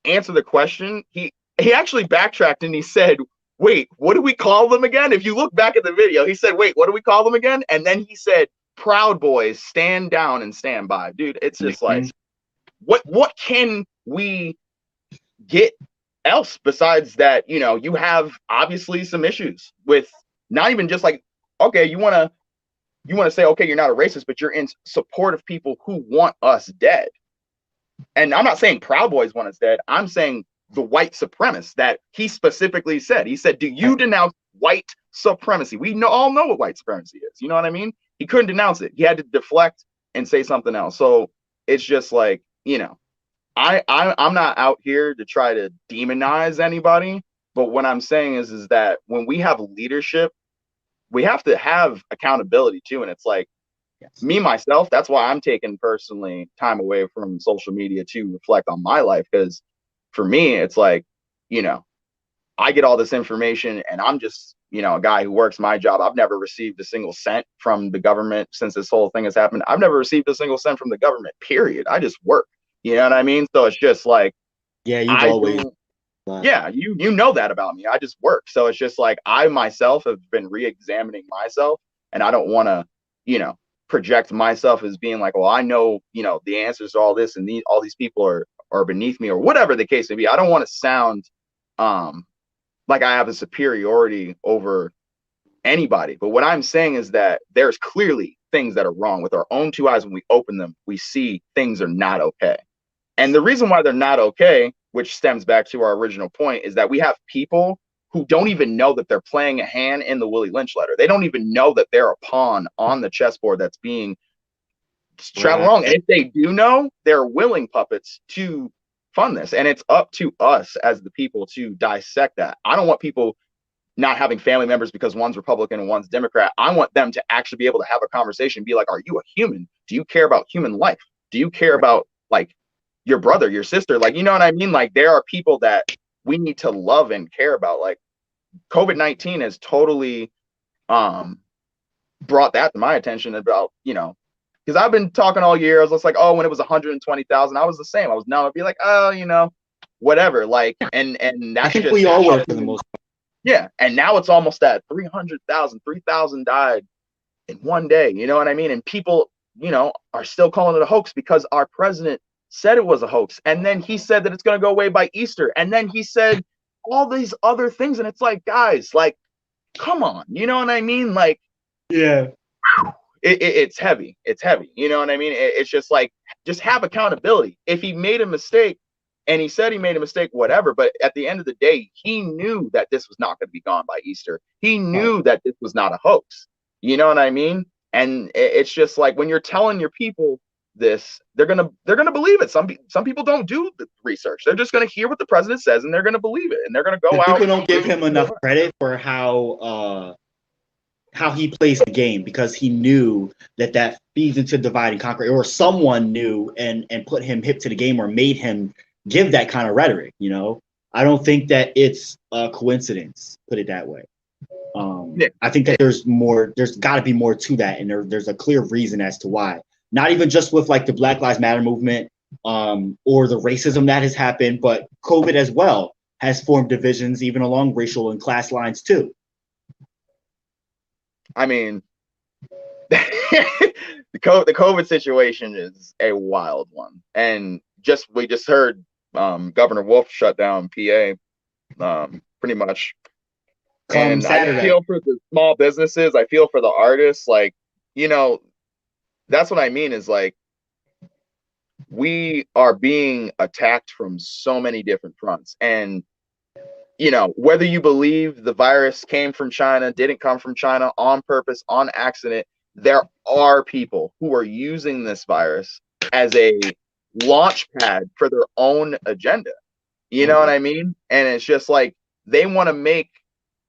answer the question, he actually backtracked and he said, wait, what do we call them again? If you look back at the video, he said, wait, what do we call them again? And then he said, Proud Boys, stand down and stand by. Dude, it's just like, what can we get else besides that? You know, you have obviously some issues with not even just like, okay, you want to say, okay, you're not a racist, but you're in support of people who want us dead. And I'm not saying Proud Boys want us dead. I'm saying the white supremacists that he specifically said. He said, do you denounce white supremacy? We all know what white supremacy is. You know what I mean? He couldn't denounce it. He had to deflect and say something else. So it's just like, you know, I'm not out here to try to demonize anybody, but what I'm saying is that when we have leadership, we have to have accountability too. And it's like, me, myself, that's why I'm taking personally time away from social media to reflect on my life. Because for me, it's like, you know, I get all this information and I'm just, you know, a guy who works my job. I've never received a single cent from the government since this whole thing has happened. I've never received a single cent from the government, period. I just work. You know what I mean? So it's just like, you know that about me. I just work. So it's just like, I myself have been re-examining myself and I don't want to, project myself as being like, well, I know, the answers to all this, and all these people are beneath me, or whatever the case may be. I don't want to sound like I have a superiority over anybody. But what I'm saying is that there's clearly things that are wrong. With our own two eyes, when we open them, we see things are not okay. And the reason why they're not okay, which stems back to our original point, is that we have people who don't even know that they're playing a hand in the Willie Lynch letter. They don't even know that they're a pawn on the chessboard that's being traveled along. And if they do know, they're willing puppets to fund this. And it's up to us as the people to dissect that. I don't want people not having family members because one's Republican and one's Democrat. I want them to actually be able to have a conversation, be like, are you a human? Do you care about human life? Do you care about like your brother, your sister? Like, you know what I mean? Like, there are people that we need to love and care about. Like, COVID-19 has totally brought that to my attention about, because I've been talking all year. I was just like, oh, when it was 120,000, I was the same. I was now I'd be like, oh, whatever. Like, and that's just we all were for the most part. Yeah. And now it's almost at 300,000, 3,000 died in one day. You know what I mean? And people, are still calling it a hoax because our president said it was a hoax. And then he said that it's going to go away by Easter. And then he said all these other things. And it's like, guys, like, come on. You know what I mean? Like, yeah, it's heavy. It's heavy. You know what I mean? It's just like, just have accountability. If he made a mistake and he said he made a mistake, whatever. But at the end of the day, he knew that this was not going to be gone by Easter. He knew that this was not a hoax. You know what I mean? And it's just like, when you're telling your people this, they're gonna believe it. Some people don't do the research. They're just gonna hear what the president says and they're gonna believe it, and they're gonna go out. People don't give him enough credit for how he plays the game, because he knew that feeds into divide and conquer, or someone knew and put him hip to the game, or made him give that kind of rhetoric. I don't think that it's a coincidence, put it that way. I think that there's got to be more to that, and there's a clear reason as to why. Not even just with like the Black Lives Matter movement or the racism that has happened, but COVID as well has formed divisions even along racial and class lines too. I mean, the COVID situation is a wild one, and we just heard Governor Wolf shut down PA pretty much. And I feel for the small businesses. I feel for the artists. Like, that's what I mean is like, we are being attacked from so many different fronts. And, whether you believe the virus came from China, didn't come from China, on purpose, on accident, there are people who are using this virus as a launch pad for their own agenda. You know what I mean? And it's just like, they want to make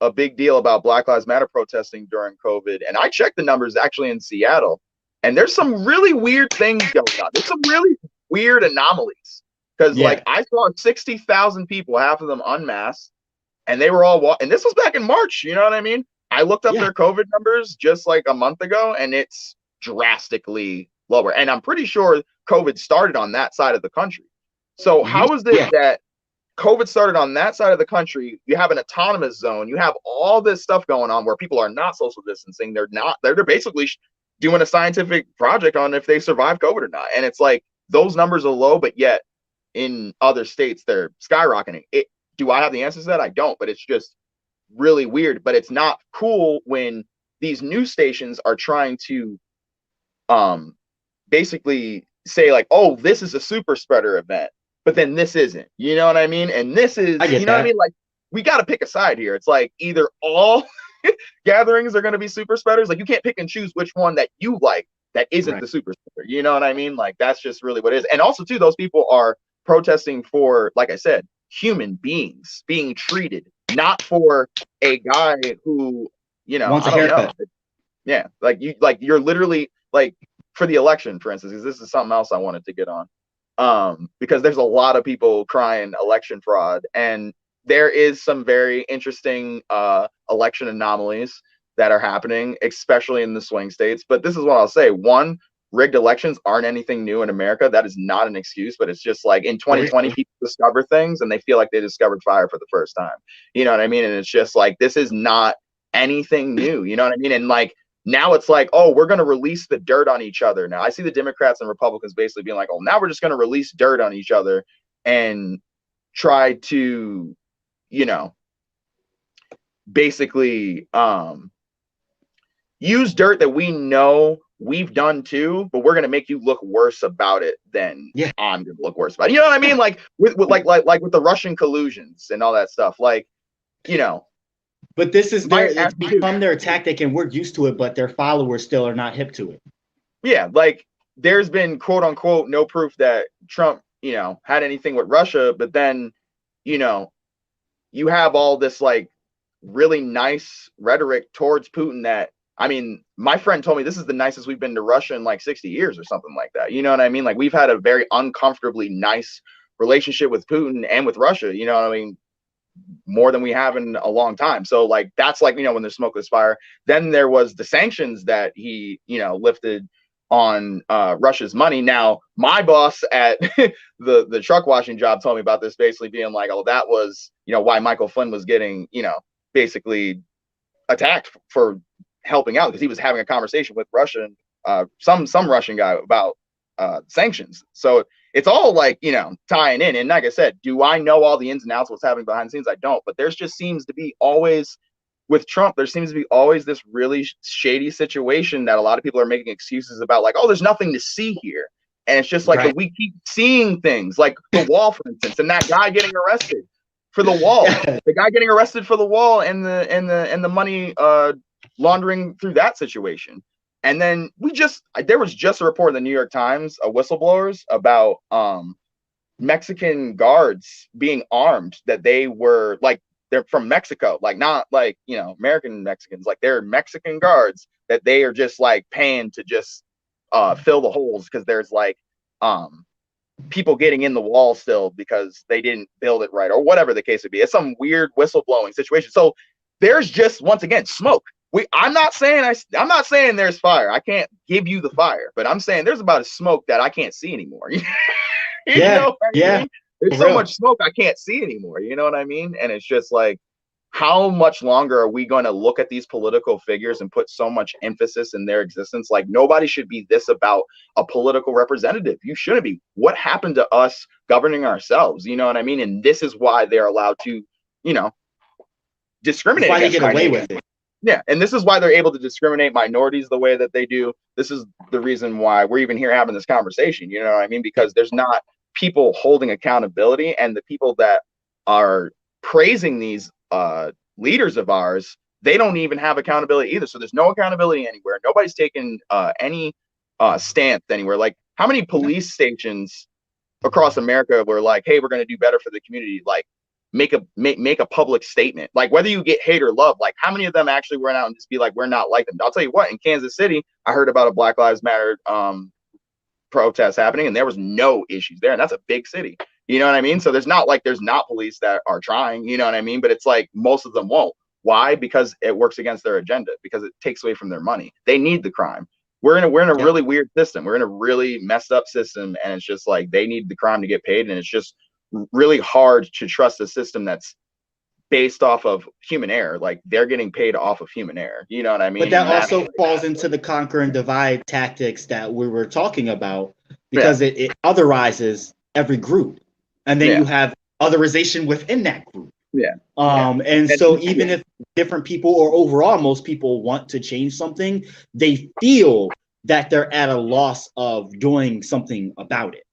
a big deal about Black Lives Matter protesting during COVID. And I checked the numbers actually in Seattle, and there's some really weird things going on. There's some really weird anomalies, because like, I saw 60,000 people, half of them unmasked, and they were all and this was back in March. You know what I mean? I looked up their COVID numbers just like a month ago, and it's drastically lower. And I'm pretty sure COVID started on that side of the country. So how is it that COVID started on that side of the country? You have an autonomous zone. You have all this stuff going on where people are not social distancing. They're basically doing a scientific project on if they survive COVID or not. And it's like, those numbers are low, but yet in other states, they're skyrocketing. Do I have the answers to that? I don't, but it's just really weird. But it's not cool when these news stations are trying to basically say like, oh, this is a super spreader event, but then this isn't. You know what I mean? And this is, you know what I mean? Like, we got to pick a side here. It's like, either all gatherings are going to be super spreaders. Like, you can't pick and choose which one that you like that isn't the super spreader. You know what I mean? Like, that's just really what it is. And also too, those people are protesting for, like I said, human beings being treated, not for a guy who, wants a haircut. Yeah, you're literally like, for the election, for instance, because this is something else I wanted to get on, because there's a lot of people crying election fraud, and there is some very interesting election anomalies that are happening, especially in the swing states. But this is what I'll say: one, rigged elections aren't anything new in America. That is not an excuse, but it's just like, in 2020, people discover things and they feel like they discovered fire for the first time. You know what I mean? And it's just like, this is not anything new. You know what I mean? And like, now it's like, oh, we're going to release the dirt on each other. Now I see the Democrats and Republicans basically being like, oh, now we're just going to release dirt on each other and try to, you know, basically use dirt that we know we've done too, but we're going to make you look worse about it than I'm going to look worse about it. You know what I mean? Like with like with the Russian collusions and all that stuff, like, you know. But this is it's become their tactic, and we're used to it, but their followers still are not hip to it. Yeah, like there's been quote unquote no proof that Trump, you know, had anything with Russia, but then, you know, you have all this like really nice rhetoric towards Putin that, I mean, my friend told me this is the nicest we've been to Russia in like 60 years or something like that. You know what I mean? Like we've had a very uncomfortably nice relationship with Putin and with Russia, you know what I mean? More than we have in a long time. So like, that's like, you know, when there's smoke, there's fire. Then there was the sanctions that he, you know, lifted on Russia's money. Now, my boss at the truck washing job told me about this, basically being like, oh, that was, you know, why Michael Flynn was getting, you know, basically attacked for helping out, because he was having a conversation with Russian, some Russian guy about sanctions. So it's all like, you know, tying in. And like I said, do I know all the ins and outs of what's happening behind the scenes? I don't. But there's just seems to be always, with Trump, there seems to be always this really shady situation that a lot of people are making excuses about, like, oh, there's nothing to see here. And it's just like, but we keep seeing things like the wall, for instance, and that guy getting arrested for the wall, the guy getting arrested for the wall and the money laundering through that situation. And then there was just a report in the New York Times of whistleblowers about Mexican guards being armed, that they were like, they're from Mexico, like not like, you know, American Mexicans, like they're Mexican guards that they are just like paying to just fill the holes, because there's like people getting in the wall still because they didn't build it right, or whatever the case would be. It's some weird whistleblowing situation. So there's just, once again, smoke. I'm not saying there's fire. I can't give you the fire, but I'm saying there's about a smoke that I can't see anymore. You know what I mean? There's so much smoke I can't see anymore. You know what I mean? And it's just like, how much longer are we going to look at these political figures and put so much emphasis in their existence? Like, nobody should be this about a political representative. You shouldn't be. What happened to us governing ourselves? You know what I mean? And this is why they're allowed to, you know, discriminate. That's why they get away with it. Yeah, and this is why they're able to discriminate minorities the way that they do. This is the reason why we're even here having this conversation. You know what I mean? Because there's not people holding accountability, and the people that are praising these leaders of ours, they don't even have accountability either. So there's no accountability anywhere. Nobody's taken any stance anywhere. Like, how many police stations across America were like, hey, we're going to do better for the community? Like, make a public statement, like whether you get hate or love. Like, how many of them actually went out and just be like, we're not like them? I'll tell you what, in Kansas City, I heard about a Black Lives Matter protest happening, and there was no issues there, and that's a big city. You know what I mean? So there's not police that are trying, you know what I mean? But it's like, most of them won't. Why? Because it works against their agenda, because it takes away from their money. They need the crime. We're in a really weird system. We're in a really messed up system, and it's just like, they need the crime to get paid, and it's just really hard to trust a system that's based off of human error. Like, they're getting paid off of human error. You know what I mean? But that also falls into the conquer and divide tactics that we were talking about, because it otherizes every group, and then you have otherization within that group. And so even if different people, or overall most people, want to change something, they feel that they're at a loss of doing something about it.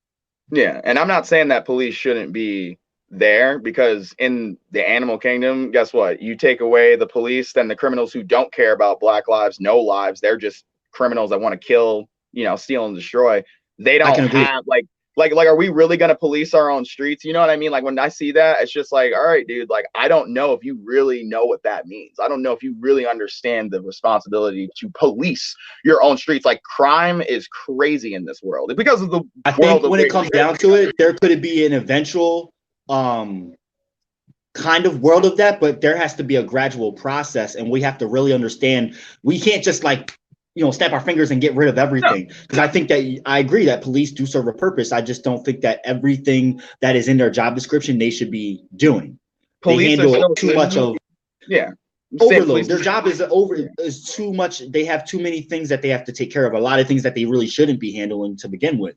Yeah, and I'm not saying that police shouldn't be there, because in the animal kingdom, guess what? You take away the police, then the criminals who don't care about Black lives, no lives, they're just criminals that want to kill, you know, steal and destroy. They don't have like, are we really going to police our own streets? You know what I mean? Like, when I see that, it's just like, all right, dude, like, I don't know if you really know what that means. I don't know if you really understand the responsibility to police your own streets. Like, crime is crazy in this world because of the I think when it comes down to it, there could be an eventual kind of world of that, but there has to be a gradual process, and we have to really understand, we can't just like, you know, snap our fingers and get rid of everything. Because I think that I agree that police do serve a purpose. I just don't think that everything that is in their job description they should be doing. Police they handle too much of. Yeah. overload. Their job is too much. They have too many things that they have to take care of. A lot of things that they really shouldn't be handling to begin with.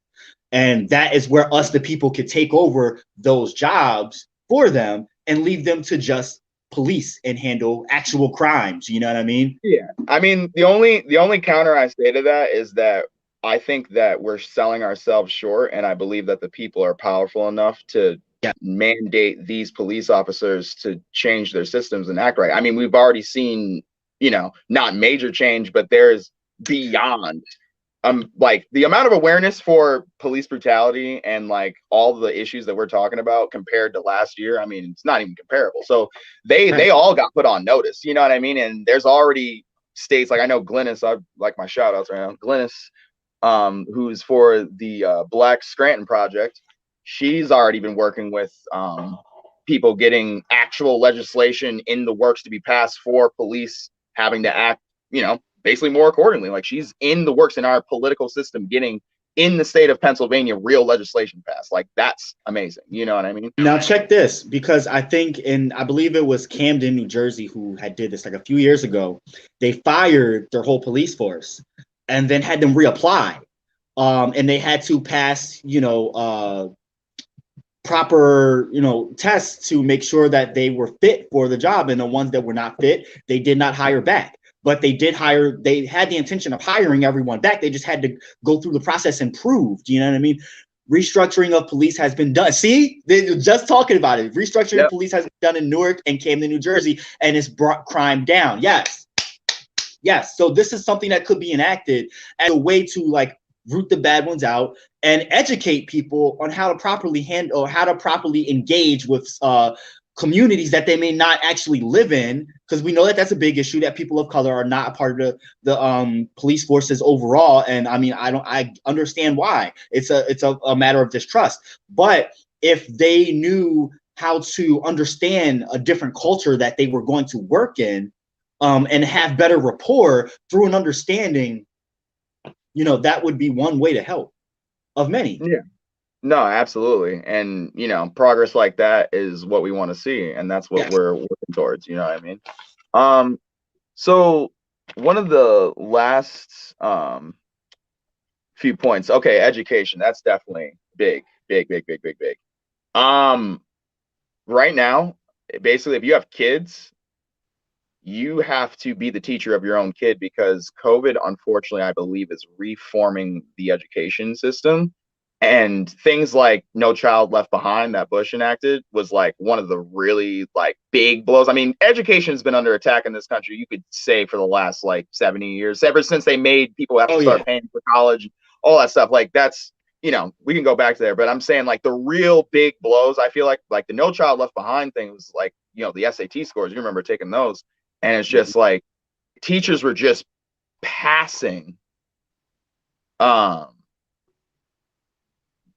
And that is where us, the people, could take over those jobs for them and leave them to just police and handle actual crimes. You know what I mean? Yeah. I mean, the only counter I say to that is that I think that we're selling ourselves short, and I believe that the people are powerful enough to mandate these police officers to change their systems and act right. I mean, we've already seen, not major change, but there's beyond like the amount of awareness for police brutality and like all the issues that we're talking about compared to last year. I mean, it's not even comparable. So they all got put on notice, you know what I mean? And there's already states, like I know Glennis, I like my shout outs right now. Glennis, who's for the Black Scranton Project, she's already been working with people getting actual legislation in the works to be passed for police having to act, basically more accordingly. Like she's in the works in our political system, getting in the state of Pennsylvania real legislation passed. Like that's amazing. You know what I mean? Now check this, because I believe it was Camden, New Jersey, who did this like a few years ago. They fired their whole police force and then had them reapply. And they had to pass, proper, tests to make sure that they were fit for the job. And the ones that were not fit, they did not hire back. But they had the intention of hiring everyone back. They just had to go through the process and prove, you know what I mean? Restructuring of police has been done. See, they're just talking about it. Restructuring of police has been done in Newark and Camden, New Jersey, and it's brought crime down. Yes. So this is something that could be enacted as a way to like root the bad ones out and educate people on how to properly handle, or how to properly engage with communities that they may not actually live in, because we know that that's a big issue, that people of color are not a part of the police forces overall. And I mean, I understand why. It's a matter of distrust. But if they knew how to understand a different culture that they were going to work in, and have better rapport through an understanding, that would be one way to help of many. Yeah. No, absolutely. And, progress like that is what we want to see. And that's what we're working towards, you know what I mean? So one of the last few points, okay, education, that's definitely big. Right now, basically, if you have kids, you have to be the teacher of your own kid, because COVID, unfortunately, I believe, is reforming the education system. And things like No Child Left Behind that Bush enacted was like one of the really like big blows. I mean, education has been under attack in this country, you could say, for the last like 70 years, ever since they made people have to start paying for college, all that stuff. Like that's, we can go back to there, but I'm saying like the real big blows, I feel like the No Child Left Behind thing was like, the SAT scores, you remember taking those. And it's just like teachers were just passing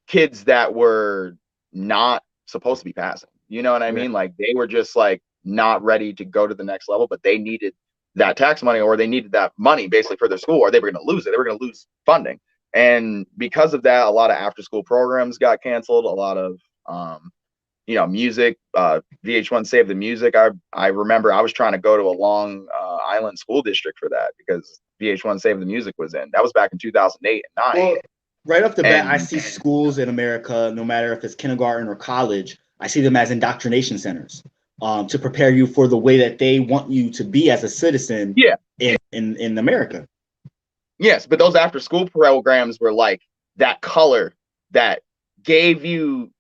kids that were not supposed to be passing. You know what I mean? Like they were just like not ready to go to the next level, but they needed that tax money, or they needed that money basically for their school, or they were going to lose it. They were going to lose funding. And because of that, a lot of after school programs got canceled. A lot of music, VH1 Save the Music. I remember I was trying to go to a Long Island school district for that because VH1 Save the Music was in. That was back in 2008 and 9. Well, right off the bat, I see schools in America, no matter if it's kindergarten or college, I see them as indoctrination centers to prepare you for the way that they want you to be as a citizen in America. Yes, but those after school programs were like that color that gave you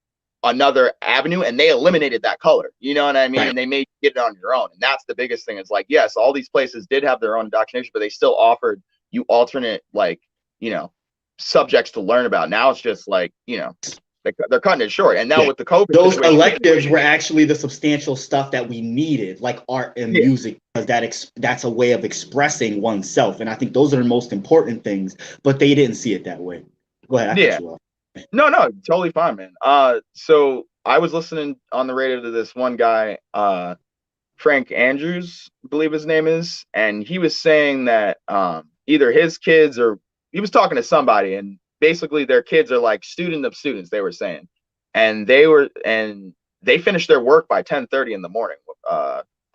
another avenue, and they eliminated that color. You know what I mean? Right. And they made you get it on your own. And that's the biggest thing. It's like, yes, all these places did have their own indoctrination, but they still offered you alternate, like, subjects to learn about. Now it's just like, they're cutting it short. And now with the COVID, those electives were actually the substantial stuff that we needed, like art and music, because that's a way of expressing oneself. And I think those are the most important things, but they didn't see it that way. Go ahead. No, totally fine, man. So I was listening on the radio to this one guy, Frank Andrews, I believe his name is, and he was saying that either his kids, or he was talking to somebody, and basically their kids are like student of students, they were saying, and they finished their work by 10:30 in the morning,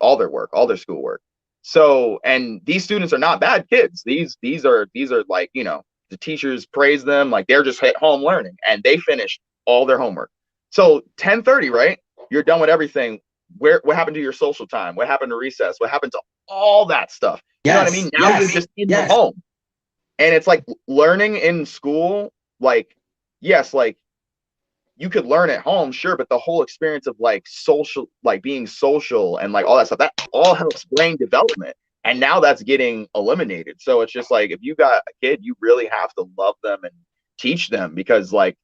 all their schoolwork. So, and these students are not bad kids. These are like, you know, the teachers praise them, like they're just at home learning, and they finished all their homework. So 10:30, right? You're done with everything. What happened to your social time? What happened to recess? What happened to all that stuff? You know what I mean? Now you're just in the home. And it's like learning in school, like, yes, like you could learn at home, sure, but the whole experience of like social, like being social and like all that stuff, that all helps brain development. And now that's getting eliminated. So it's just like, if you got a kid, you really have to love them and teach them, because like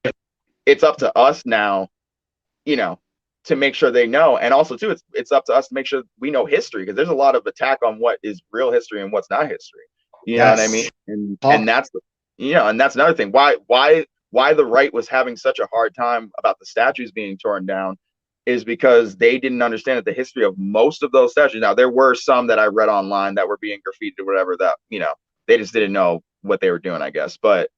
it's up to us now, you know, to make sure they know. And also too, it's up to us to make sure we know history, because there's a lot of attack on what is real history and what's not history. You know what I mean? And that's, you know, and that's another thing. Why the right was having such a hard time about the statues being torn down is because they didn't understand that the history of most of those statues. Now, there were some that I read online that were being graffitied or whatever, that, you know, they just didn't know what they were doing, I guess. But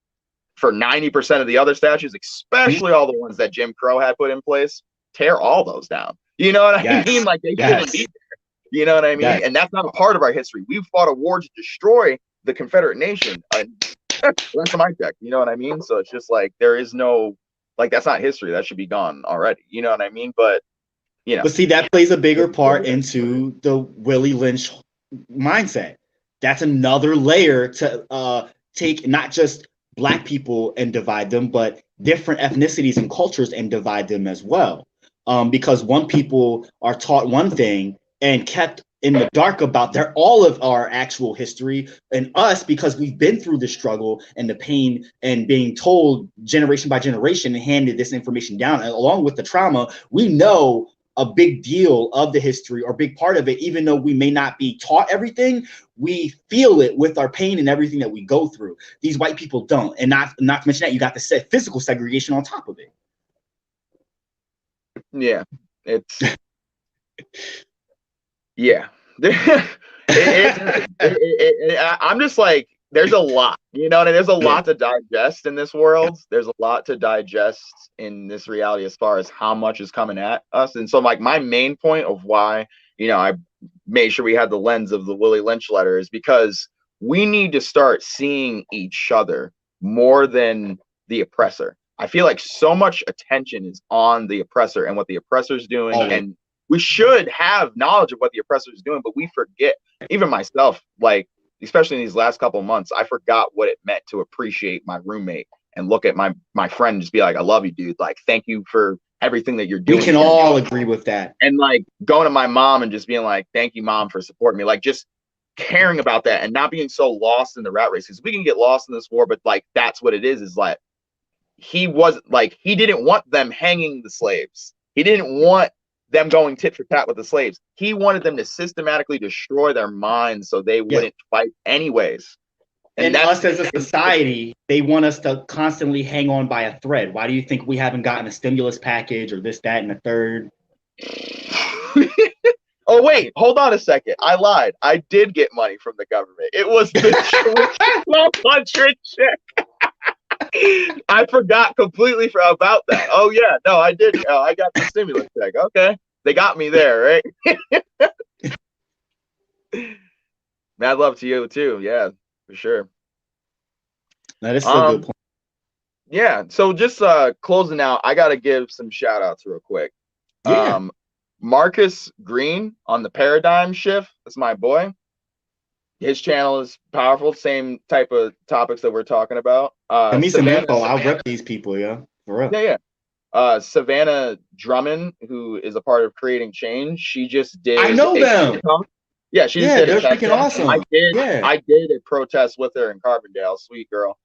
for 90% of the other statues, especially all the ones that Jim Crow had put in place, tear all those down. You know what I mean? Like, they shouldn't be there. You know what I mean? And that's not a part of our history. We fought a war to destroy the Confederate nation. That's my check. You know what I mean? So it's just like, there is no, like, that's not history. That should be gone already. You know what I mean? But, you know. But see, that plays a bigger part into the Willie Lynch mindset. That's another layer to take not just Black people and divide them, but different ethnicities and cultures and divide them as well. Because one people are taught one thing and kept in the dark about all of our actual history, and us, because we've been through the struggle and the pain and being told generation by generation and handed this information down, and along with the trauma, we know a big deal of the history, or a big part of it. Even though we may not be taught everything, we feel it with our pain and everything that we go through. These white people don't. And not to mention that you got the physical segregation on top of it. Yeah, it's yeah. I'm just like, there's a lot, you know, and there's a lot to digest in this world. There's a lot to digest in this reality as far as how much is coming at us. And so, like, my main point of why, you know, I made sure we had the lens of the Willie Lynch letter is because we need to start seeing each other more than the oppressor. I feel like so much attention is on the oppressor and what the oppressor is doing, and we should have knowledge of what the oppressor is doing, but we forget. Even myself, like, especially in these last couple of months, I forgot what it meant to appreciate my roommate and look at my friend and just be like, I love you, dude. Like, thank you for everything that you're doing. We can all agree with that. And like going to my mom and just being like, thank you, mom, for supporting me. Like, just caring about that and not being so lost in the rat race. Because we can get lost in this war, but like, that's what it is like, he didn't want them hanging the slaves. He didn't want them going tit for tat with the slaves. He wanted them to systematically destroy their minds so they wouldn't fight anyways. And us as a society, they want us to constantly hang on by a thread. Why do you think we haven't gotten a stimulus package or this, that, and the third? Oh, wait, hold on a second. I lied. I did get money from the government. It was the 1,200 check. I forgot completely about that. Oh yeah, no, I did. Oh, I got the stimulus check. Okay, they got me there, right? Mad love to you too. Yeah, for sure. That is a good point. Yeah. So just closing out, I gotta give some shout outs real quick. Yeah. Marcus Green on the Paradigm Shift. That's my boy. His channel is powerful, same type of topics that we're talking about. Send me some info. I'll rep these people, yeah. For real. Yeah. Savannah Drummond, who is a part of Creating Change, she just did. I know them. Yeah, she just did. They're freaking awesome. I did a protest with her in Carbondale, sweet girl.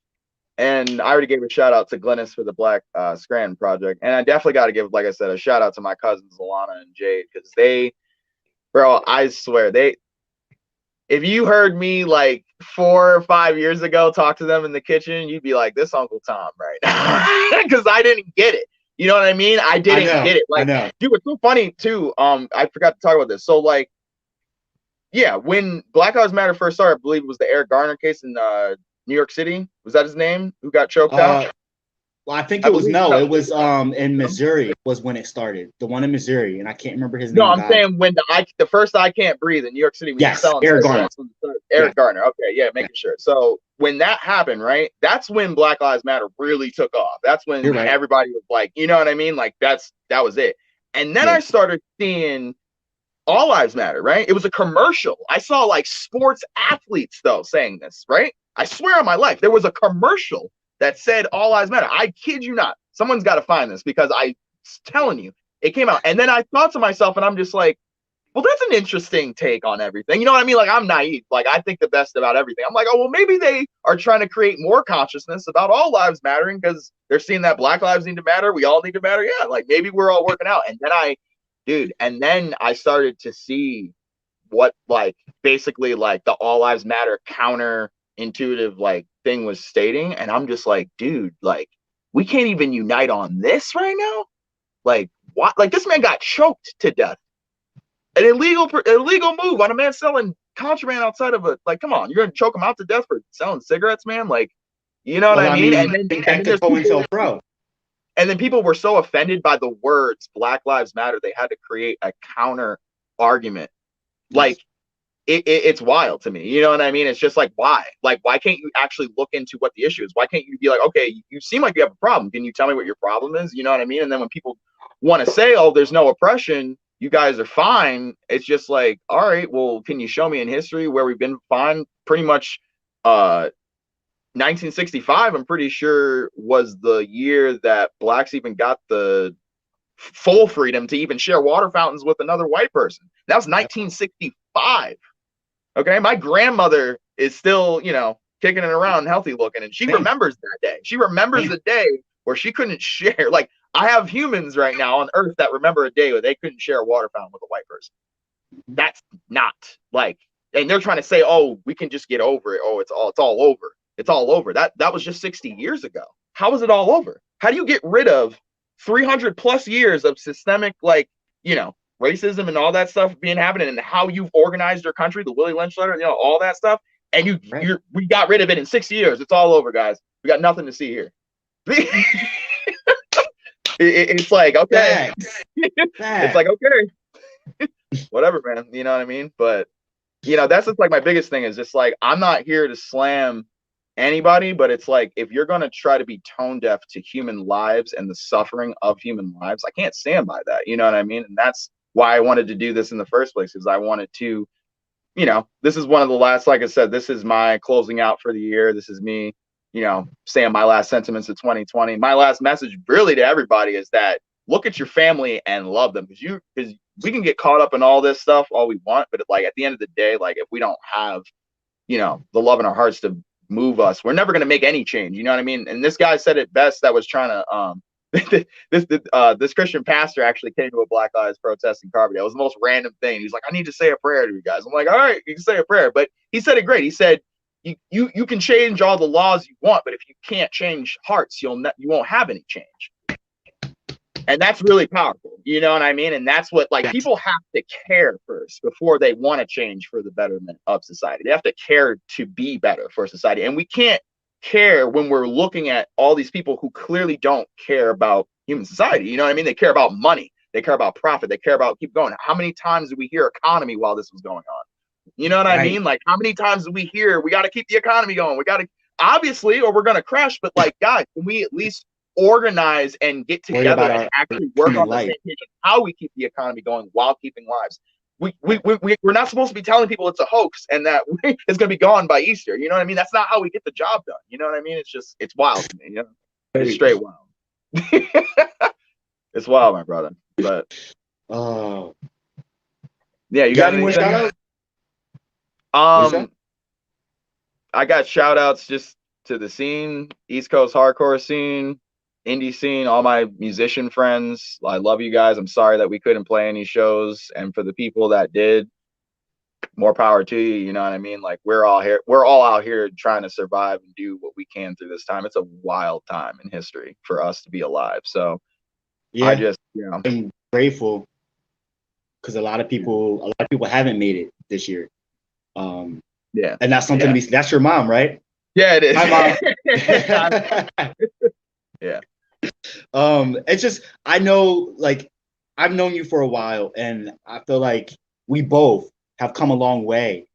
And I already gave a shout out to Glennis for the Black Scranton Project. And I definitely got to give, like I said, a shout out to my cousins, Alana and Jade, because I swear, if you heard me like 4 or 5 years ago talk to them in the kitchen, you'd be like, this Uncle Tom right now. Because I didn't get it. You know what I mean? I didn't get it. Like, dude, it's so funny too. I forgot to talk about this. So like, yeah, when Black Lives Matter first started, I believe it was the Eric Garner case in New York City. Was that his name? Who got choked out? Well, I think I it was believe no, so. it was in Missouri was when it started. The one in Missouri, and I can't remember his No, name. I'm God. saying when the first I Can't Breathe in New York City when you're Yes, selling Eric Garner. cigarettes, Eric Yeah. Garner. Okay, yeah, Yeah. making sure. So when that happened, right? That's when Black Lives Matter really took off. That's when You're right. everybody was like, you know what I mean? Like that was it. And then Yeah. I started seeing All Lives Matter, right? It was a commercial. I saw like sports athletes though saying this, right? I swear on my life, there was a commercial that said All Lives Matter. I kid you not. Someone's got to find this because I'm telling you, it came out. And then I thought to myself, and I'm just like, well, that's an interesting take on everything. You know what I mean? Like, I'm naive. Like, I think the best about everything. I'm like, oh, well, maybe they are trying to create more consciousness about all lives mattering because they're seeing that Black lives need to matter. We all need to matter. Yeah, like maybe we're all working out. And then I started to see what, like, basically, like, the all lives matter counterintuitive, like, thing was stating. And I'm just like, dude, like, we can't even unite on this right now. Like, what? Like, this man got choked to death. An illegal move on a man selling contraband outside of a, like, come on, you're gonna choke him out to death for selling cigarettes, man? Like, you know what I mean? And then there's people, and then people were so offended by the words Black Lives Matter, they had to create a counter argument. Like, it's wild to me. You know what I mean? It's just like, why? Like, why can't you actually look into what the issue is? Why can't you be like, okay, you seem like you have a problem. Can you tell me what your problem is? You know what I mean? And then when people want to say, oh, there's no oppression, you guys are fine. It's just like, all right, well, can you show me in history where we've been fine? Pretty much 1965, I'm pretty sure, was the year that blacks even got the full freedom to even share water fountains with another white person. That was 1965. Okay, my grandmother is still, you know, kicking it around, healthy looking, and she remembers that day. She remembers the day where she couldn't share. Like, I have humans right now on Earth that remember a day where they couldn't share a water fountain with a white person. That's not like, and they're trying to say, oh, we can just get over it. Oh, it's all over. It's all over. That was just 60 years ago. How is it all over? How do you get rid of 300 plus years of systemic, like, you know, racism and all that stuff being happening, and how you've organized your country, the Willie Lynch letter, you know, all that stuff, and we got rid of it in 60 years. It's all over, guys. We got nothing to see here. It's like, okay. It's like, okay. Whatever, man. You know what I mean? But, you know, that's just like my biggest thing is just like, I'm not here to slam anybody, but it's like, if you're going to try to be tone deaf to human lives and the suffering of human lives, I can't stand by that. You know what I mean? And that's why I wanted to do this in the first place, because I wanted to, you know, this is one of the last, like I said, this is my closing out for the year. This is me, you know, saying my last sentiments of 2020. My last message really to everybody is that look at your family and love them, because we can get caught up in all this stuff all we want, but like at the end of the day, like if we don't have, you know, the love in our hearts to move us, we're never going to make any change. You know what I mean? And this guy said it best that was trying to this Christian pastor actually came to a Black Lives protest in Carbondale. It was the most random thing. He's like, I need to say a prayer to you guys. I'm like, all right, you can say a prayer. But he said it great. He said, you can change all the laws you want, but if you can't change hearts, you won't have any change. And that's really powerful. You know what I mean? And that's what, like, people have to care first before they want to change for the betterment of society. They have to care to be better for society. And we can't care when we're looking at all these people who clearly don't care about human society. You know what I mean? They care about money. They care about profit. They care about keep going. How many times did we hear economy while this was going on? You know what I mean? Like, how many times do we hear we got to keep the economy going? We got to, obviously, or we're going to crash. But like, guys, can we at least organize and get together and actually work on the same page on how we keep the economy going while keeping lives? We're not supposed to be telling people it's a hoax and that it's going to be gone by Easter. You know what I mean? That's not how we get the job done. You know what I mean? It's just, it's wild to me. You know, it's straight wild. It's wild, my brother. But yeah, you got any more shout outs? I got shout outs just to the scene, East Coast hardcore scene, indie scene, all my musician friends. I love you guys. I'm sorry that we couldn't play any shows, and for the people that did, more power to you. You know what I mean? Like, we're all out here trying to survive and do what we can through this time. It's a wild time in history for us to be alive. So yeah, I just, you know, I'm grateful because a lot of people haven't made it this year. Yeah, and that's something to be. That's your mom, right? Yeah, it is. My mom. Yeah. It's just, I know, like, I've known you for a while, and I feel like we both have come a long way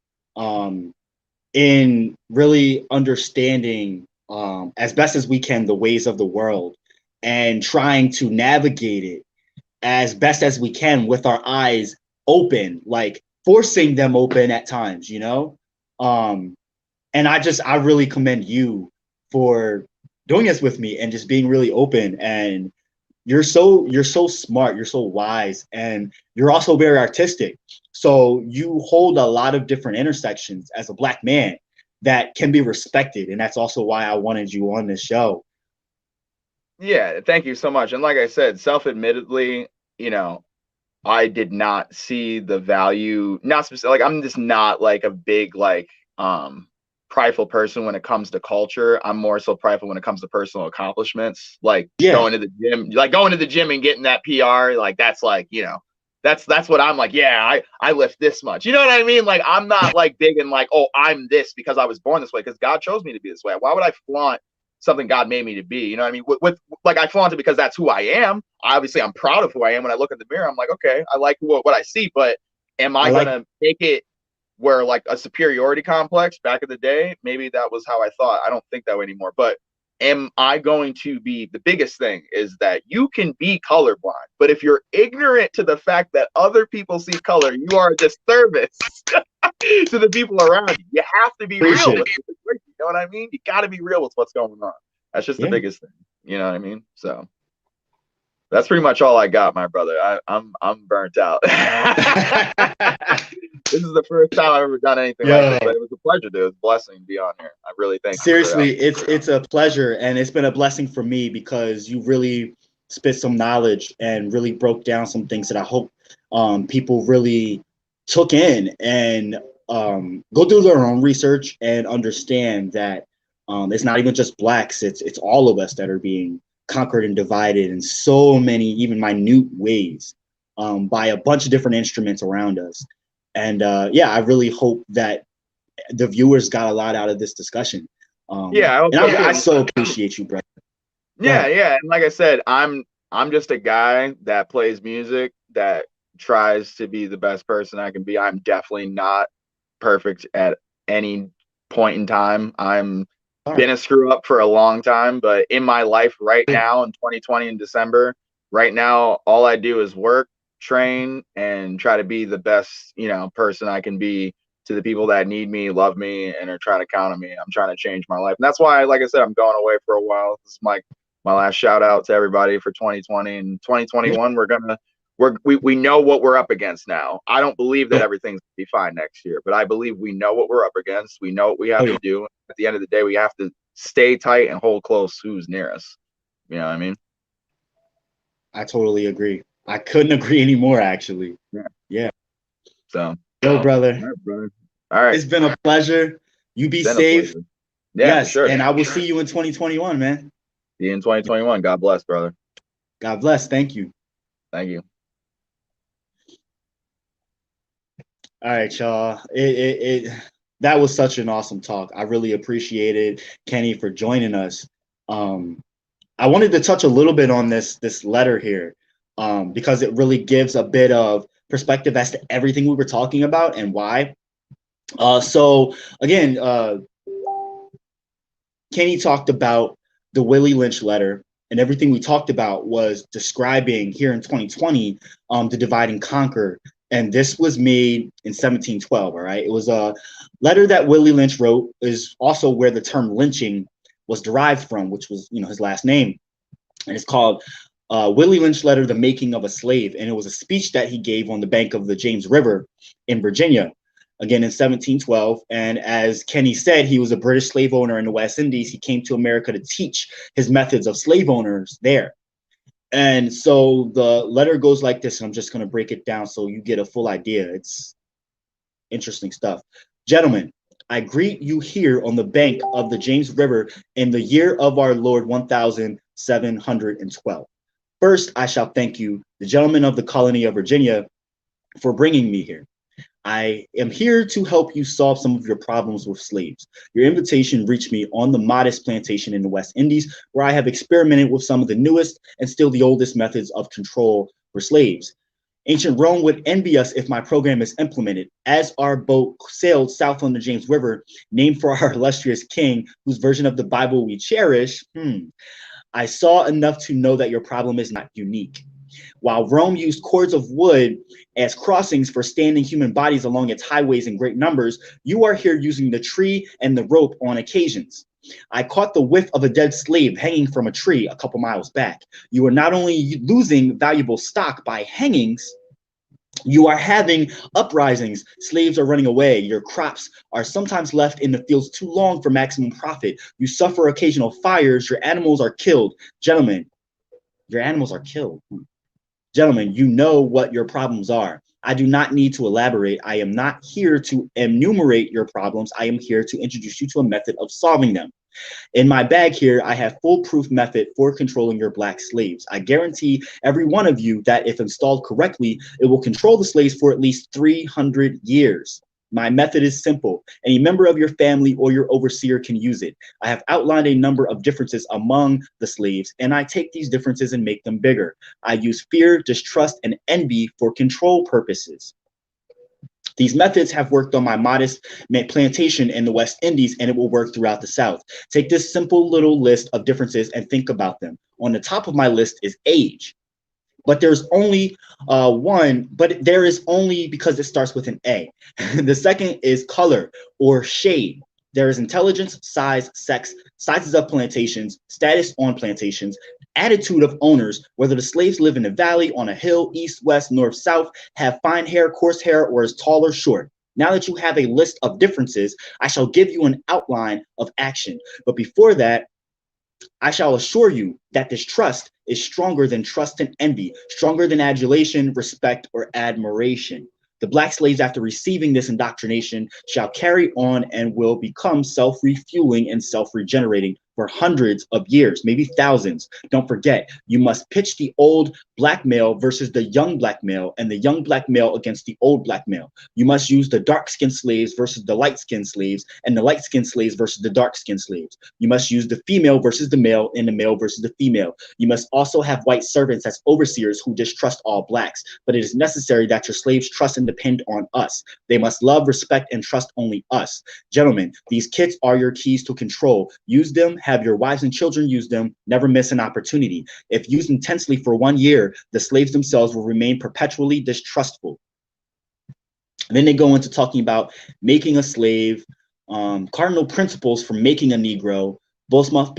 in really understanding as best as we can the ways of the world and trying to navigate it as best as we can with our eyes open, like forcing them open at times, you know? And I really commend you for doing this with me and just being really open. And you're so smart, you're so wise, and you're also very artistic. So you hold a lot of different intersections as a Black man that can be respected. And that's also why I wanted you on this show. Yeah, thank you so much. And like I said, self-admittedly, you know, I did not see the value, not specific, like I'm just not like a big like prideful person when it comes to culture. I'm more so prideful when it comes to personal accomplishments, like Yeah, going to the gym and getting that PR, like that's like, you know, that's what I'm like, yeah, I lift this much. You know what I mean? Like I'm not like big and like, oh, I'm this because I was born this way, because God chose me to be this way. Why would I flaunt something God made me to be? You know what I mean? With like I flaunt it because that's who I am. Obviously, I'm proud of who I am. When I look in the mirror, I'm like, okay, I like what I see, but am I I like. gonna make it where like a superiority complex back in the day? Maybe that was how I thought. I don't think that way anymore. But am I going to be, the biggest thing is that you can be colorblind, but if you're ignorant to the fact that other people see color, you are a disservice to the people around you. You have to be real Appreciate with it. it. You know what I mean? You got to be real with what's going on. That's just the Yeah. biggest thing. You know what I mean? So that's pretty much all I got, my brother. I'm burnt out. This is the first time I've ever done anything like this, Yo, but it was a pleasure, dude. It was a blessing to be on here. I really thank you for seriously, it's a pleasure, and it's been a blessing for me because you really spit some knowledge and really broke down some things that I hope people really took in and go do their own research and understand that it's not even just Blacks; it's all of us that are being conquered and divided in so many, even minute ways, by a bunch of different instruments around us. And yeah, I really hope that the viewers got a lot out of this discussion. Yeah, I hope And so I too. so appreciate you, brother. Go Yeah, ahead. yeah. And like I said, I'm just a guy that plays music, that tries to be the best person I can be. I'm definitely not perfect at any point in time. I'm All right. been a screw up for a long time, but in my life right now in 2020 in December, right now all I do is work, train, and try to be the best, you know, person I can be to the people that need me, love me, and are trying to count on me. I'm trying to change my life. And that's why, like I said, I'm going away for a while. This is my last shout out to everybody for 2020 and Yeah. 2021. We know what we're up against now. I don't believe that everything's gonna be fine next year, but I believe we know what we're up against. We know what we Oh have yeah. to do. At the end of the day, we have to stay tight and hold close who's near us. You know what I mean? I totally agree. I couldn't agree anymore, actually. Yeah. Yeah. So, Yo, all brother, right, brother. All right. it's been a pleasure. You be Been a safe. pleasure. Yeah, for Yes. sure. And I will see you in 2021, man. See you in 2021. God bless, brother. God bless. Thank you. Thank you. All right, y'all. That was such an awesome talk. I really appreciated Kenny for joining us. Um, I wanted to touch a little bit on this letter here, because it really gives a bit of perspective as to everything we were talking about and why. So again, Kenny talked about the Willie Lynch letter, and everything we talked about was describing here in 2020 the divide and conquer. And this was made in 1712. All right, it was a letter that Willie Lynch wrote. Is also where the term lynching was derived from, which was his last name, and it's called Willie Lynch letter, The Making of a Slave. And it was a speech that he gave on the bank of the James River in Virginia, again in 1712. And as Kenny said, he was a British slave owner in the West Indies. He came to America to teach his methods of slave owners there. And so the letter goes like this, and I'm just going to break it down so you get a full idea. It's interesting stuff. Gentlemen, I greet you here on the bank of the James River in the year of our Lord 1712. First, I shall thank you, the gentlemen of the colony of Virginia, for bringing me here. I am here to help you solve some of your problems with slaves. Your invitation reached me on the modest plantation in the West Indies, where I have experimented with some of the newest and still the oldest methods of control for slaves. Ancient Rome would envy us if my program is implemented. As our boat sailed south on the James River, named for our illustrious king, whose version of the Bible we cherish, I saw enough to know that your problem is not unique. While Rome used cords of wood as crossings for standing human bodies along its highways in great numbers, you are here using the tree and the rope on occasions. I caught the whiff of a dead slave hanging from a tree a couple miles back. You are not only losing valuable stock by hangings, you are having uprisings. Slaves are running away. Your crops are sometimes left in the fields too long for maximum profit. You suffer occasional fires. Your animals are killed. Gentlemen, your animals are killed. Gentlemen, you know what your problems are. I do not need to elaborate. I am not here to enumerate your problems. I am here to introduce you to a method of solving them. In my bag here, I have foolproof method for controlling your black slaves. I guarantee every one of you that if installed correctly, it will control the slaves for at least 300 years. My method is simple. Any member of your family or your overseer can use it. I have outlined a number of differences among the slaves, and I take these differences and make them bigger. I use fear, distrust, and envy for control purposes. These methods have worked on my modest plantation in the West Indies, and it will work throughout the South. Take this simple little list of differences and think about them. On the top of my list is age, but there's only but there is only because it starts with an A. The second is color or shade. There is intelligence, size, sex, sizes of plantations, status on plantations, attitude of owners, whether the slaves live in a valley, on a hill, east, west, north, south, have fine hair, coarse hair, or is tall or short. Now that you have a list of differences, I shall give you an outline of action. But before that, I shall assure you that this trust is stronger than trust and envy, stronger than adulation, respect, or admiration. The black slaves, after receiving this indoctrination, shall carry on and will become self-refueling and self-regenerating for hundreds of years, maybe thousands. Don't forget, you must pitch the old black male versus the young black male, and the young black male against the old black male. You must use the dark-skinned slaves versus the light-skinned slaves, and the light-skinned slaves versus the dark-skinned slaves. You must use the female versus the male, and the male versus the female. You must also have white servants as overseers who distrust all blacks, but it is necessary that your slaves trust and depend on us. They must love, respect, and trust only us. Gentlemen, these kits are your keys to control. Use them, have your wives and children use them, never miss an opportunity. If used intensely for 1 year, the slaves themselves will remain perpetually distrustful. And then they go into talking about making a slave, cardinal principles for making a Negro. Both must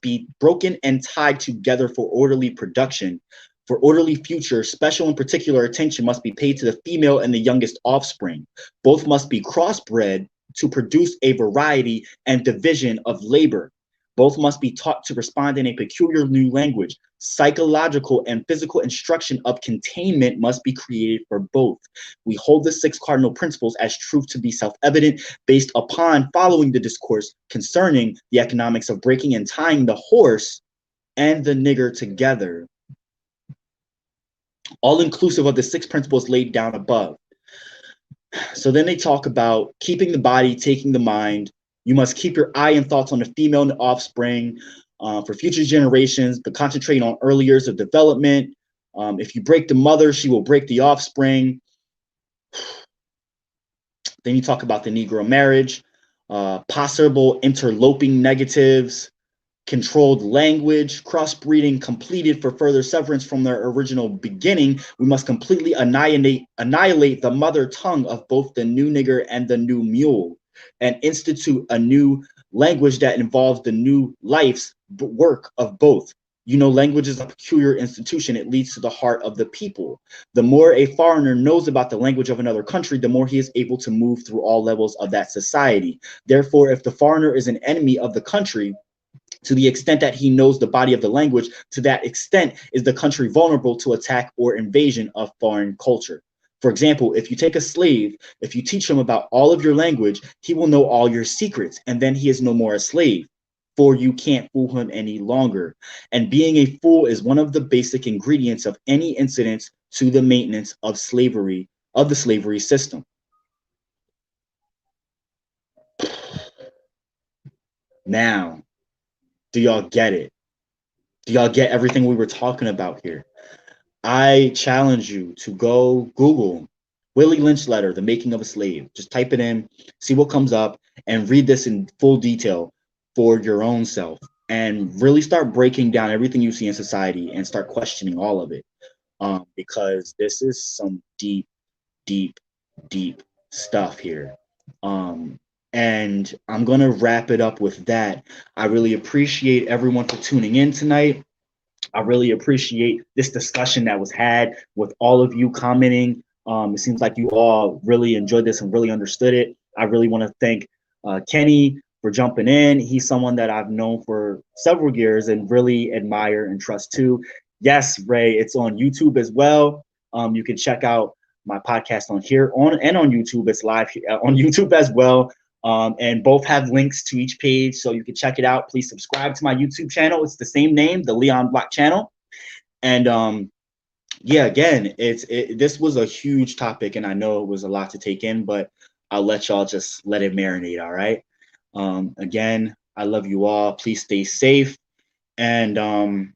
be broken and tied together for orderly production. For orderly future, special and particular attention must be paid to the female and the youngest offspring. Both must be crossbred to produce a variety and division of labor. Both must be taught to respond in a peculiar new language. Psychological and physical instruction of containment must be created for both. We hold the 6 cardinal principles as truth to be self-evident based upon following the discourse concerning the economics of breaking and tying the horse and the nigger together, all inclusive of the 6 principles laid down above. So then they talk about keeping the body, taking the mind. You must keep your eye and thoughts on the female and the offspring for future generations, but concentrate on early years of development. If you break the mother, she will break the offspring. Then you talk about the Negro marriage, possible interloping negatives, controlled language, crossbreeding completed for further severance from their original beginning. We must completely annihilate the mother tongue of both the new nigger and the new mule, and institute a new language that involves the new life's work of both. You know, language is a peculiar institution. It leads to the heart of the people. The more a foreigner knows about the language of another country, the more he is able to move through all levels of that society. Therefore, if the foreigner is an enemy of the country, to the extent that he knows the body of the language, to that extent is the country vulnerable to attack or invasion of foreign culture. For example, if you take a slave, if you teach him about all of your language, he will know all your secrets, and then he is no more a slave, for you can't fool him any longer. And being a fool is one of the basic ingredients of any incident to the maintenance of slavery of the slavery system. Now, do y'all get it? Do y'all get everything we were talking about here? I challenge you to go Google Willie Lynch letter, The Making of a Slave. Just type it in, see what comes up, and read this in full detail for your own self. And really start breaking down everything you see in society and start questioning all of it. Because this is some deep, deep, deep stuff here. And I'm going to wrap it up with that. I really appreciate everyone for tuning in tonight. I really appreciate this discussion that was had with all of you commenting. It seems like you all really enjoyed this and really understood it. I really want to thank Kenny for jumping in. He's someone that I've known for several years and really admire and trust too. Yes, Ray, it's on YouTube as well. You can check out my podcast on here on YouTube. It's live on YouTube as well. And both have links to each page, so you can check it out. Please subscribe to my YouTube channel. It's the same name, the Leon Block channel. And yeah, again, this was a huge topic, and I know it was a lot to take in, but I'll let y'all just let it marinate. All right. Again, I love you all. Please stay safe, and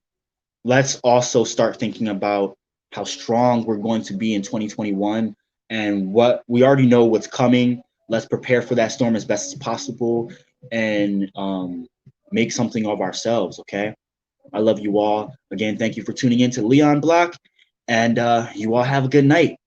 let's also start thinking about how strong we're going to be in 2021, and what we already know what's coming. Let's prepare for that storm as best as possible, and make something of ourselves, okay? I love you all. Again, thank you for tuning in to Leon Block, and you all have a good night.